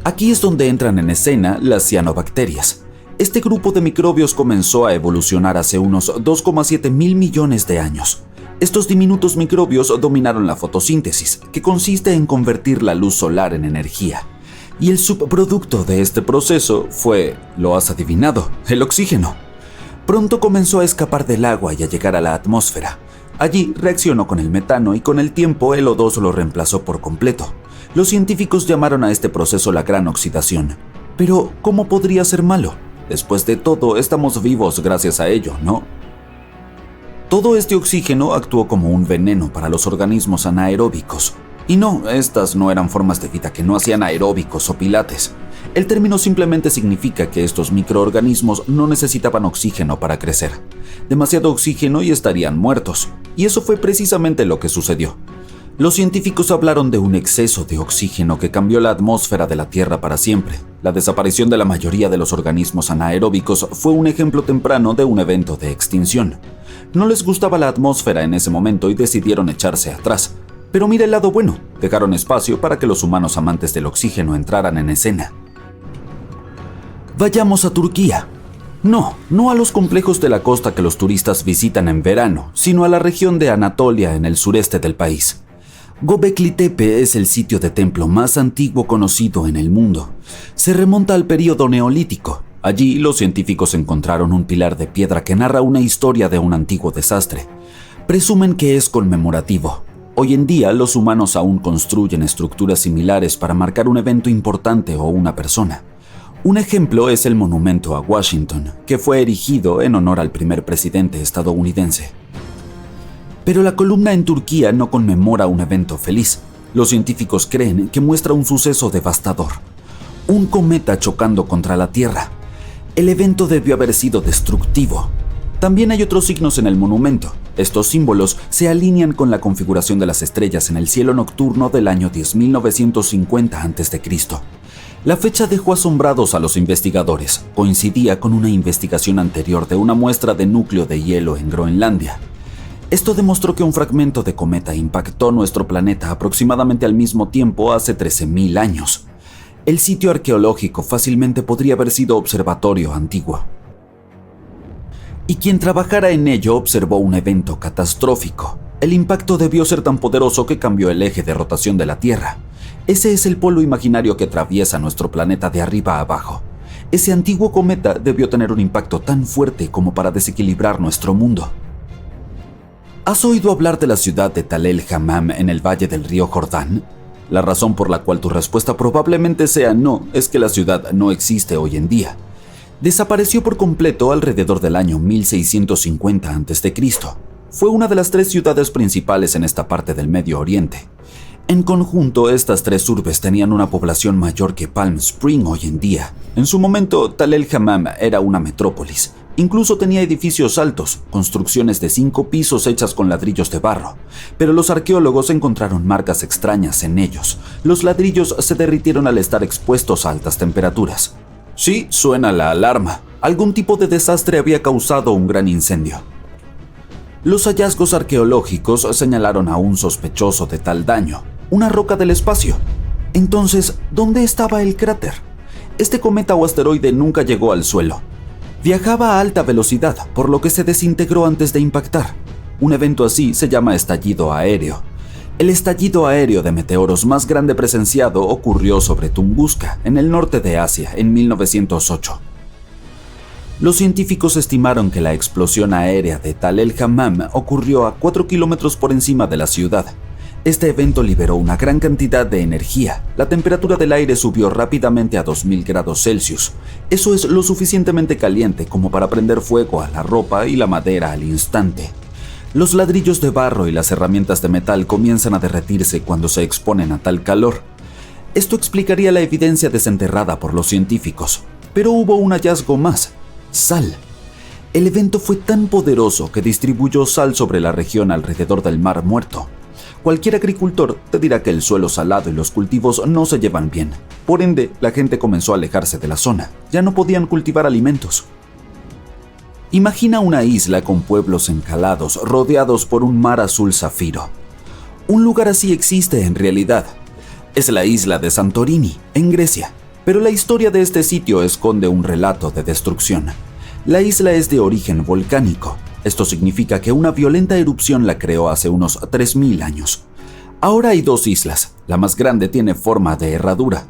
Aquí es donde entran en escena las cianobacterias. Este grupo de microbios comenzó a evolucionar hace unos 2,7 mil millones de años. Estos diminutos microbios dominaron la fotosíntesis, que consiste en convertir la luz solar en energía. Y el subproducto de este proceso fue, lo has adivinado, el oxígeno. Pronto comenzó a escapar del agua y a llegar a la atmósfera. Allí reaccionó con el metano y con el tiempo el O2 lo reemplazó por completo. Los científicos llamaron a este proceso la gran oxidación. Pero, ¿cómo podría ser malo? Después de todo, estamos vivos gracias a ello, ¿no? Todo este oxígeno actuó como un veneno para los organismos anaeróbicos. Y no, estas no eran formas de vida que no hacían aeróbicos o pilates. El término simplemente significa que estos microorganismos no necesitaban oxígeno para crecer. Demasiado oxígeno y estarían muertos. Y eso fue precisamente lo que sucedió. Los científicos hablaron de un exceso de oxígeno que cambió la atmósfera de la Tierra para siempre. La desaparición de la mayoría de los organismos anaeróbicos fue un ejemplo temprano de un evento de extinción. No les gustaba la atmósfera en ese momento y decidieron echarse atrás. Pero mira el lado bueno, dejaron espacio para que los humanos amantes del oxígeno entraran en escena. Vayamos a Turquía. No a los complejos de la costa que los turistas visitan en verano, sino a la región de Anatolia en el sureste del país. Göbekli Tepe es el sitio de templo más antiguo conocido en el mundo. Se remonta al período neolítico. Allí los científicos encontraron un pilar de piedra que narra una historia de un antiguo desastre. Presumen que es conmemorativo. Hoy en día los humanos aún construyen estructuras similares para marcar un evento importante o una persona. Un ejemplo es el monumento a Washington, que fue erigido en honor al primer presidente estadounidense. Pero la columna en Turquía no conmemora un evento feliz. Los científicos creen que muestra un suceso devastador. Un cometa chocando contra la Tierra. El evento debió haber sido destructivo. También hay otros signos en el monumento. Estos símbolos se alinean con la configuración de las estrellas en el cielo nocturno del año 10.950 a.C. La fecha dejó asombrados a los investigadores. Coincidía con una investigación anterior de una muestra de núcleo de hielo en Groenlandia. Esto demostró que un fragmento de cometa impactó nuestro planeta aproximadamente al mismo tiempo hace 13.000 años. El sitio arqueológico fácilmente podría haber sido observatorio antiguo. Y quien trabajara en ello observó un evento catastrófico. El impacto debió ser tan poderoso que cambió el eje de rotación de la Tierra. Ese es el polo imaginario que atraviesa nuestro planeta de arriba a abajo. Ese antiguo cometa debió tener un impacto tan fuerte como para desequilibrar nuestro mundo. ¿Has oído hablar de la ciudad de Tal el Hammam en el valle del río Jordán? La razón por la cual tu respuesta probablemente sea no es que la ciudad no existe hoy en día. Desapareció por completo alrededor del año 1650 a.C. Fue una de las 3 ciudades principales en esta parte del Medio Oriente. En conjunto, estas 3 urbes tenían una población mayor que Palm Spring hoy en día. En su momento, Tal el Hammam era una metrópolis. Incluso tenía edificios altos, construcciones de 5 pisos hechas con ladrillos de barro. Pero los arqueólogos encontraron marcas extrañas en ellos. Los ladrillos se derritieron al estar expuestos a altas temperaturas. Sí, suena la alarma. Algún tipo de desastre había causado un gran incendio. Los hallazgos arqueológicos señalaron a un sospechoso de tal daño, una roca del espacio. Entonces, ¿dónde estaba el cráter? Este cometa o asteroide nunca llegó al suelo. Viajaba a alta velocidad, por lo que se desintegró antes de impactar. Un evento así se llama estallido aéreo. El estallido aéreo de meteoros más grande presenciado ocurrió sobre Tunguska, en el norte de Asia, en 1908. Los científicos estimaron que la explosión aérea de Tal el Hammam ocurrió a 4 kilómetros por encima de la ciudad. Este evento liberó una gran cantidad de energía. La temperatura del aire subió rápidamente a 2000 grados Celsius. Eso es lo suficientemente caliente como para prender fuego a la ropa y la madera al instante. Los ladrillos de barro y las herramientas de metal comienzan a derretirse cuando se exponen a tal calor. Esto explicaría la evidencia desenterrada por los científicos. Pero hubo un hallazgo más: sal. El evento fue tan poderoso que distribuyó sal sobre la región alrededor del Mar Muerto. Cualquier agricultor te dirá que el suelo salado y los cultivos no se llevan bien. Por ende, la gente comenzó a alejarse de la zona. Ya no podían cultivar alimentos. Imagina una isla con pueblos encalados, rodeados por un mar azul zafiro. Un lugar así existe en realidad. Es la isla de Santorini, en Grecia. Pero la historia de este sitio esconde un relato de destrucción. La isla es de origen volcánico. Esto significa que una violenta erupción la creó hace unos 3000 años. Ahora hay 2 islas. La más grande tiene forma de herradura.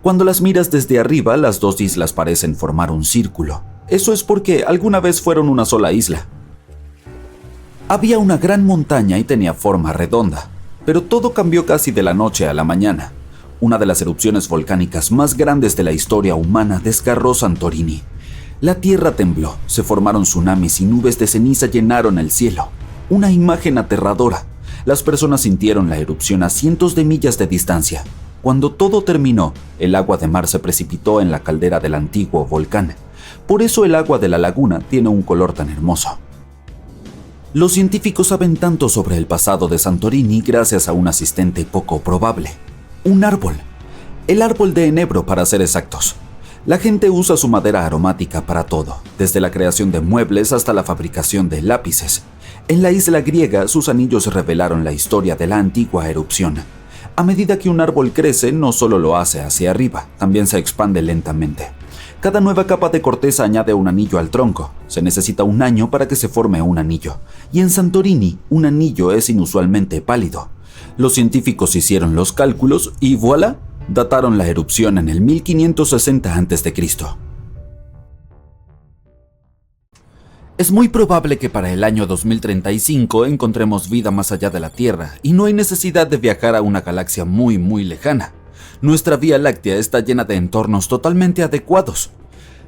Cuando las miras desde arriba, las 2 islas parecen formar un círculo. Eso es porque alguna vez fueron una sola isla. Había una gran montaña y tenía forma redonda, pero todo cambió casi de la noche a la mañana. Una de las erupciones volcánicas más grandes de la historia humana desgarró Santorini. La tierra tembló, se formaron tsunamis y nubes de ceniza llenaron el cielo. Una imagen aterradora. Las personas sintieron la erupción a cientos de millas de distancia. Cuando todo terminó, el agua de mar se precipitó en la caldera del antiguo volcán. Por eso el agua de la laguna tiene un color tan hermoso. Los científicos saben tanto sobre el pasado de Santorini gracias a un asistente poco probable: un árbol. El árbol de enebro, para ser exactos. La gente usa su madera aromática para todo, desde la creación de muebles hasta la fabricación de lápices. En la isla griega, sus anillos revelaron la historia de la antigua erupción. A medida que un árbol crece, no solo lo hace hacia arriba, también se expande lentamente. Cada nueva capa de corteza añade un anillo al tronco. Se necesita un año para que se forme un anillo. Y en Santorini, un anillo es inusualmente pálido. Los científicos hicieron los cálculos y ¡voilà! Dataron la erupción en el 1560 a.C. Es muy probable que para el año 2035 encontremos vida más allá de la Tierra y no hay necesidad de viajar a una galaxia muy lejana. Nuestra Vía Láctea está llena de entornos totalmente adecuados.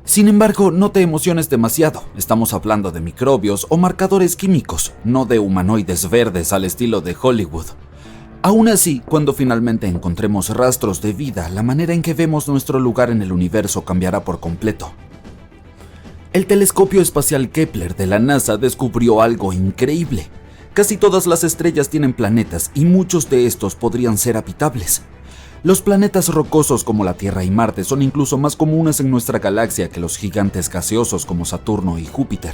Sin embargo, no te emociones demasiado. Estamos hablando de microbios o marcadores químicos, no de humanoides verdes al estilo de Hollywood. Aún así, cuando finalmente encontremos rastros de vida, la manera en que vemos nuestro lugar en el universo cambiará por completo. El telescopio espacial Kepler de la NASA descubrió algo increíble. Casi todas las estrellas tienen planetas y muchos de estos podrían ser habitables. Los planetas rocosos como la Tierra y Marte son incluso más comunes en nuestra galaxia que los gigantes gaseosos como Saturno y Júpiter.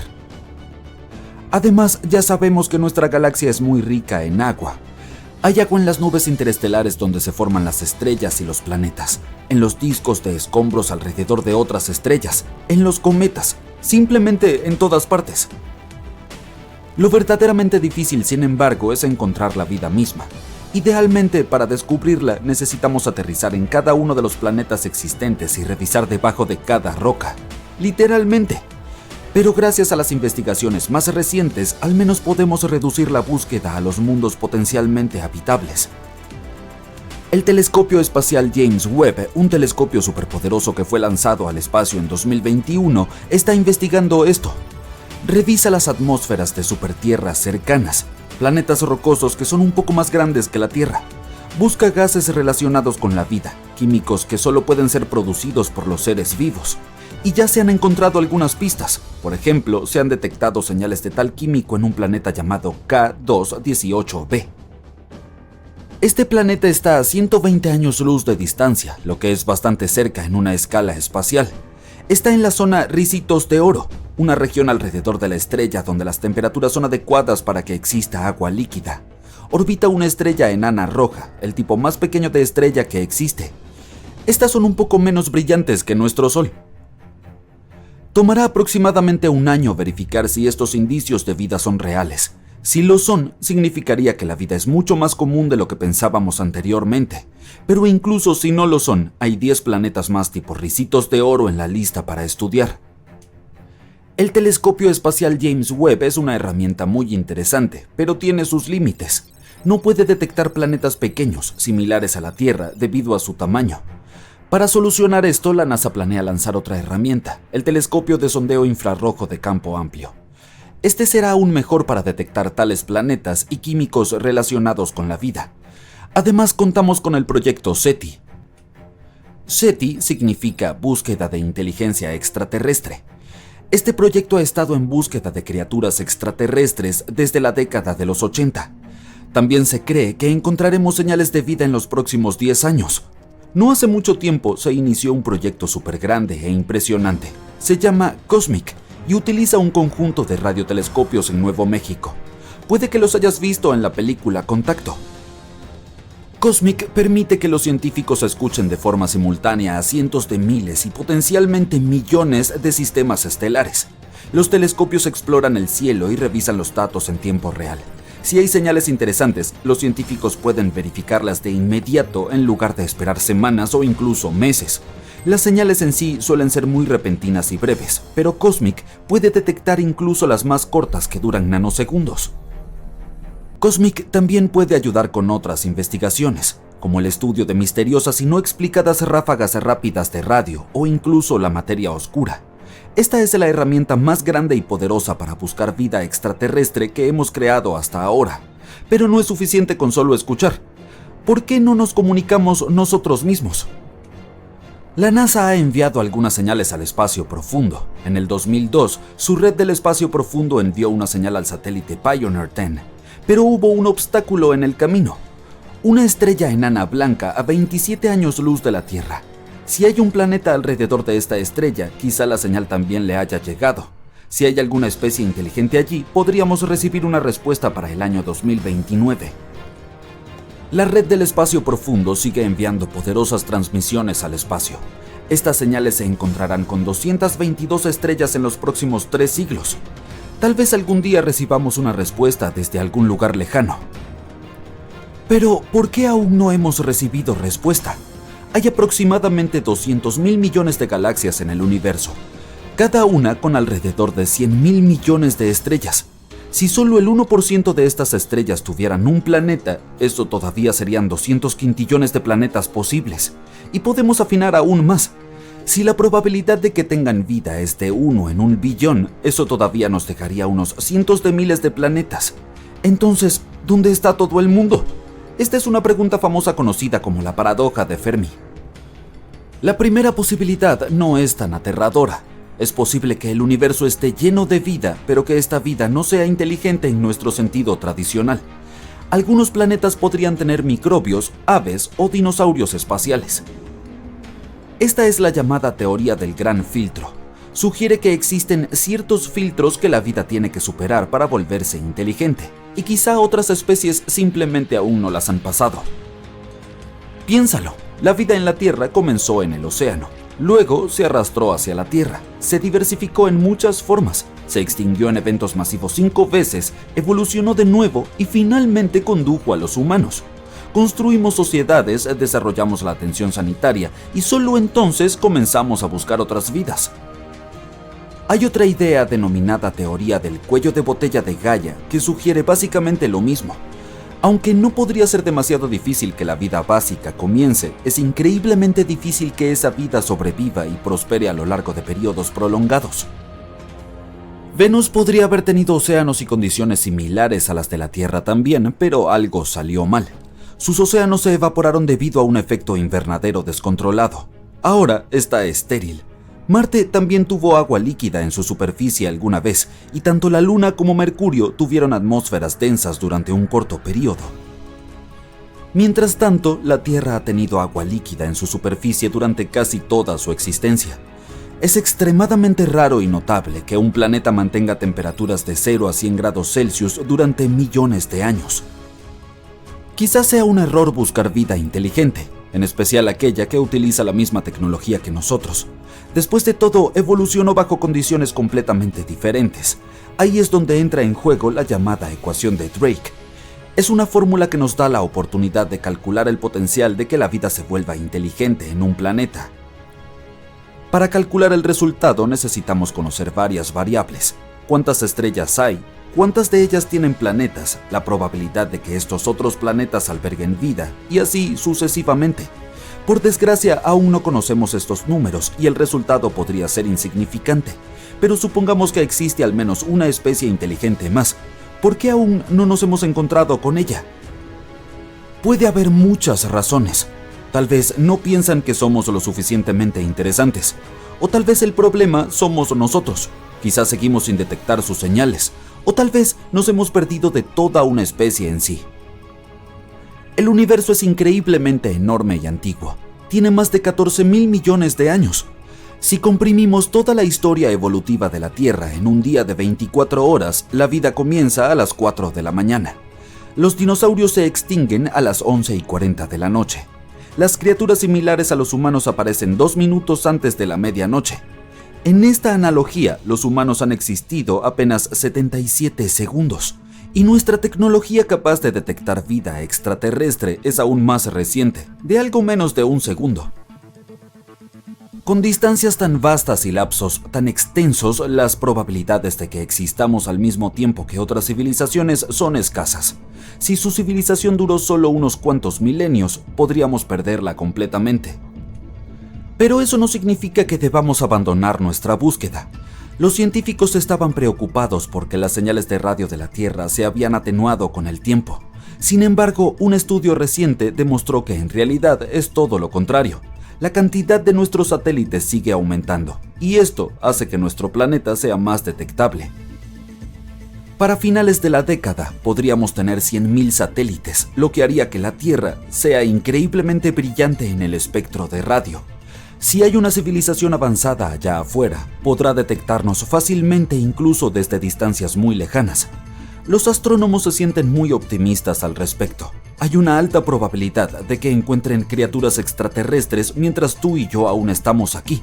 Además, ya sabemos que nuestra galaxia es muy rica en agua. Hay agua en las nubes interestelares donde se forman las estrellas y los planetas, en los discos de escombros alrededor de otras estrellas, en los cometas, simplemente en todas partes. Lo verdaderamente difícil, sin embargo, es encontrar la vida misma. Idealmente, para descubrirla, necesitamos aterrizar en cada uno de los planetas existentes y revisar debajo de cada roca, literalmente. Pero gracias a las investigaciones más recientes, al menos podemos reducir la búsqueda a los mundos potencialmente habitables. El telescopio espacial James Webb, un telescopio superpoderoso que fue lanzado al espacio en 2021, está investigando esto. Revisa las atmósferas de supertierras cercanas, planetas rocosos que son un poco más grandes que la Tierra. Busca gases relacionados con la vida, químicos que solo pueden ser producidos por los seres vivos. Y ya se han encontrado algunas pistas. Por ejemplo, se han detectado señales de tal químico en un planeta llamado K218b. Este planeta está a 120 años luz de distancia, lo que es bastante cerca en una escala espacial. Está en la zona Ricitos de Oro, una región alrededor de la estrella donde las temperaturas son adecuadas para que exista agua líquida. Orbita una estrella enana roja, el tipo más pequeño de estrella que existe. Estas son un poco menos brillantes que nuestro Sol. Tomará aproximadamente un año verificar si estos indicios de vida son reales. Si lo son, significaría que la vida es mucho más común de lo que pensábamos anteriormente. Pero incluso si no lo son, hay 10 planetas más tipo ricitos de oro en la lista para estudiar. El telescopio espacial James Webb es una herramienta muy interesante, pero tiene sus límites. No puede detectar planetas pequeños, similares a la Tierra, debido a su tamaño. Para solucionar esto, la NASA planea lanzar otra herramienta, el telescopio de sondeo infrarrojo de campo amplio. Este será aún mejor para detectar tales planetas y químicos relacionados con la vida. Además, contamos con el proyecto SETI. SETI significa Búsqueda de Inteligencia Extraterrestre. Este proyecto ha estado en búsqueda de criaturas extraterrestres desde la década de los 80. También se cree que encontraremos señales de vida en los próximos 10 años. No hace mucho tiempo se inició un proyecto súper grande e impresionante. Se llama COSMIC y utiliza un conjunto de radiotelescopios en Nuevo México. Puede que los hayas visto en la película Contacto. COSMIC permite que los científicos escuchen de forma simultánea a cientos de miles y potencialmente millones de sistemas estelares. Los telescopios exploran el cielo y revisan los datos en tiempo real. Si hay señales interesantes, los científicos pueden verificarlas de inmediato en lugar de esperar semanas o incluso meses. Las señales en sí suelen ser muy repentinas y breves, pero COSMIC puede detectar incluso las más cortas que duran nanosegundos. COSMIC también puede ayudar con otras investigaciones, como el estudio de misteriosas y no explicadas ráfagas rápidas de radio o incluso la materia oscura. Esta es la herramienta más grande y poderosa para buscar vida extraterrestre que hemos creado hasta ahora. Pero no es suficiente con solo escuchar. ¿Por qué no nos comunicamos nosotros mismos? La NASA ha enviado algunas señales al espacio profundo. En el 2002, su red del espacio profundo envió una señal al satélite Pioneer 10, pero hubo un obstáculo en el camino. Una estrella enana blanca a 27 años luz de la Tierra. Si hay un planeta alrededor de esta estrella, quizá la señal también le haya llegado. Si hay alguna especie inteligente allí, podríamos recibir una respuesta para el año 2029. La red del espacio profundo sigue enviando poderosas transmisiones al espacio. Estas señales se encontrarán con 222 estrellas en los próximos 3 siglos. Tal vez algún día recibamos una respuesta desde algún lugar lejano. Pero, ¿por qué aún no hemos recibido respuesta? Hay aproximadamente 200.000 millones de galaxias en el universo, cada una con alrededor de 100.000 millones de estrellas. Si solo el 1% de estas estrellas tuvieran un planeta, eso todavía serían 200 quintillones de planetas posibles. Y podemos afinar aún más. Si la probabilidad de que tengan vida es de 1 en 1 billón, eso todavía nos dejaría unos cientos de miles de planetas. Entonces, ¿dónde está todo el mundo? Esta es una pregunta famosa conocida como la paradoja de Fermi. La primera posibilidad no es tan aterradora. Es posible que el universo esté lleno de vida, pero que esta vida no sea inteligente en nuestro sentido tradicional. Algunos planetas podrían tener microbios, aves o dinosaurios espaciales. Esta es la llamada teoría del gran filtro. Sugiere que existen ciertos filtros que la vida tiene que superar para volverse inteligente, y quizá otras especies simplemente aún no las han pasado. Piénsalo, la vida en la Tierra comenzó en el océano. Luego se arrastró hacia la Tierra, se diversificó en muchas formas, se extinguió en eventos masivos 5 veces, evolucionó de nuevo y finalmente condujo a los humanos. Construimos sociedades, desarrollamos la atención sanitaria y solo entonces comenzamos a buscar otras vidas. Hay otra idea denominada teoría del cuello de botella de Gaia que sugiere básicamente lo mismo. Aunque no podría ser demasiado difícil que la vida básica comience, es increíblemente difícil que esa vida sobreviva y prospere a lo largo de periodos prolongados. Venus podría haber tenido océanos y condiciones similares a las de la Tierra también, pero algo salió mal. Sus océanos se evaporaron debido a un efecto invernadero descontrolado. Ahora está estéril. Marte también tuvo agua líquida en su superficie alguna vez, y tanto la Luna como Mercurio tuvieron atmósferas densas durante un corto periodo. Mientras tanto, la Tierra ha tenido agua líquida en su superficie durante casi toda su existencia. Es extremadamente raro y notable que un planeta mantenga temperaturas de 0 a 100 grados Celsius durante millones de años. Quizás sea un error buscar vida inteligente. en especial aquella que utiliza la misma tecnología que nosotros. Después de todo, evolucionó bajo condiciones completamente diferentes. Ahí es donde entra en juego la llamada ecuación de Drake. Es una fórmula que nos da la oportunidad de calcular el potencial de que la vida se vuelva inteligente en un planeta. Para calcular el resultado necesitamos conocer varias variables: cuántas estrellas hay, cuántas de ellas tienen planetas, la probabilidad de que estos otros planetas alberguen vida, y así sucesivamente. Por desgracia, aún no conocemos estos números y el resultado podría ser insignificante, pero supongamos que existe al menos una especie inteligente más. ¿Por qué aún no nos hemos encontrado con ella? Puede haber muchas razones. Tal vez no piensan que somos lo suficientemente interesantes, o tal vez el problema somos nosotros. Quizás seguimos sin detectar sus señales, o tal vez nos hemos perdido de toda una especie en sí. El universo es increíblemente enorme y antiguo. Tiene más de 14.000 millones de años. Si comprimimos toda la historia evolutiva de la Tierra en un día de 24 horas, la vida comienza a las 4 de la mañana. Los dinosaurios se extinguen a las 11:40 de la noche. Las criaturas similares a los humanos aparecen 2 minutos antes de la medianoche. En esta analogía, los humanos han existido apenas 77 segundos, y nuestra tecnología capaz de detectar vida extraterrestre es aún más reciente, de algo menos de un segundo. Con distancias tan vastas y lapsos tan extensos, las probabilidades de que existamos al mismo tiempo que otras civilizaciones son escasas. Si su civilización duró solo unos cuantos milenios, podríamos perderla completamente. Pero eso no significa que debamos abandonar nuestra búsqueda. Los científicos estaban preocupados porque las señales de radio de la Tierra se habían atenuado con el tiempo. Sin embargo, un estudio reciente demostró que en realidad es todo lo contrario. La cantidad de nuestros satélites sigue aumentando, y esto hace que nuestro planeta sea más detectable. Para finales de la década, podríamos tener 100.000 satélites, lo que haría que la Tierra sea increíblemente brillante en el espectro de radio. Si hay una civilización avanzada allá afuera, podrá detectarnos fácilmente incluso desde distancias muy lejanas. Los astrónomos se sienten muy optimistas al respecto. Hay una alta probabilidad de que encuentren criaturas extraterrestres mientras tú y yo aún estamos aquí.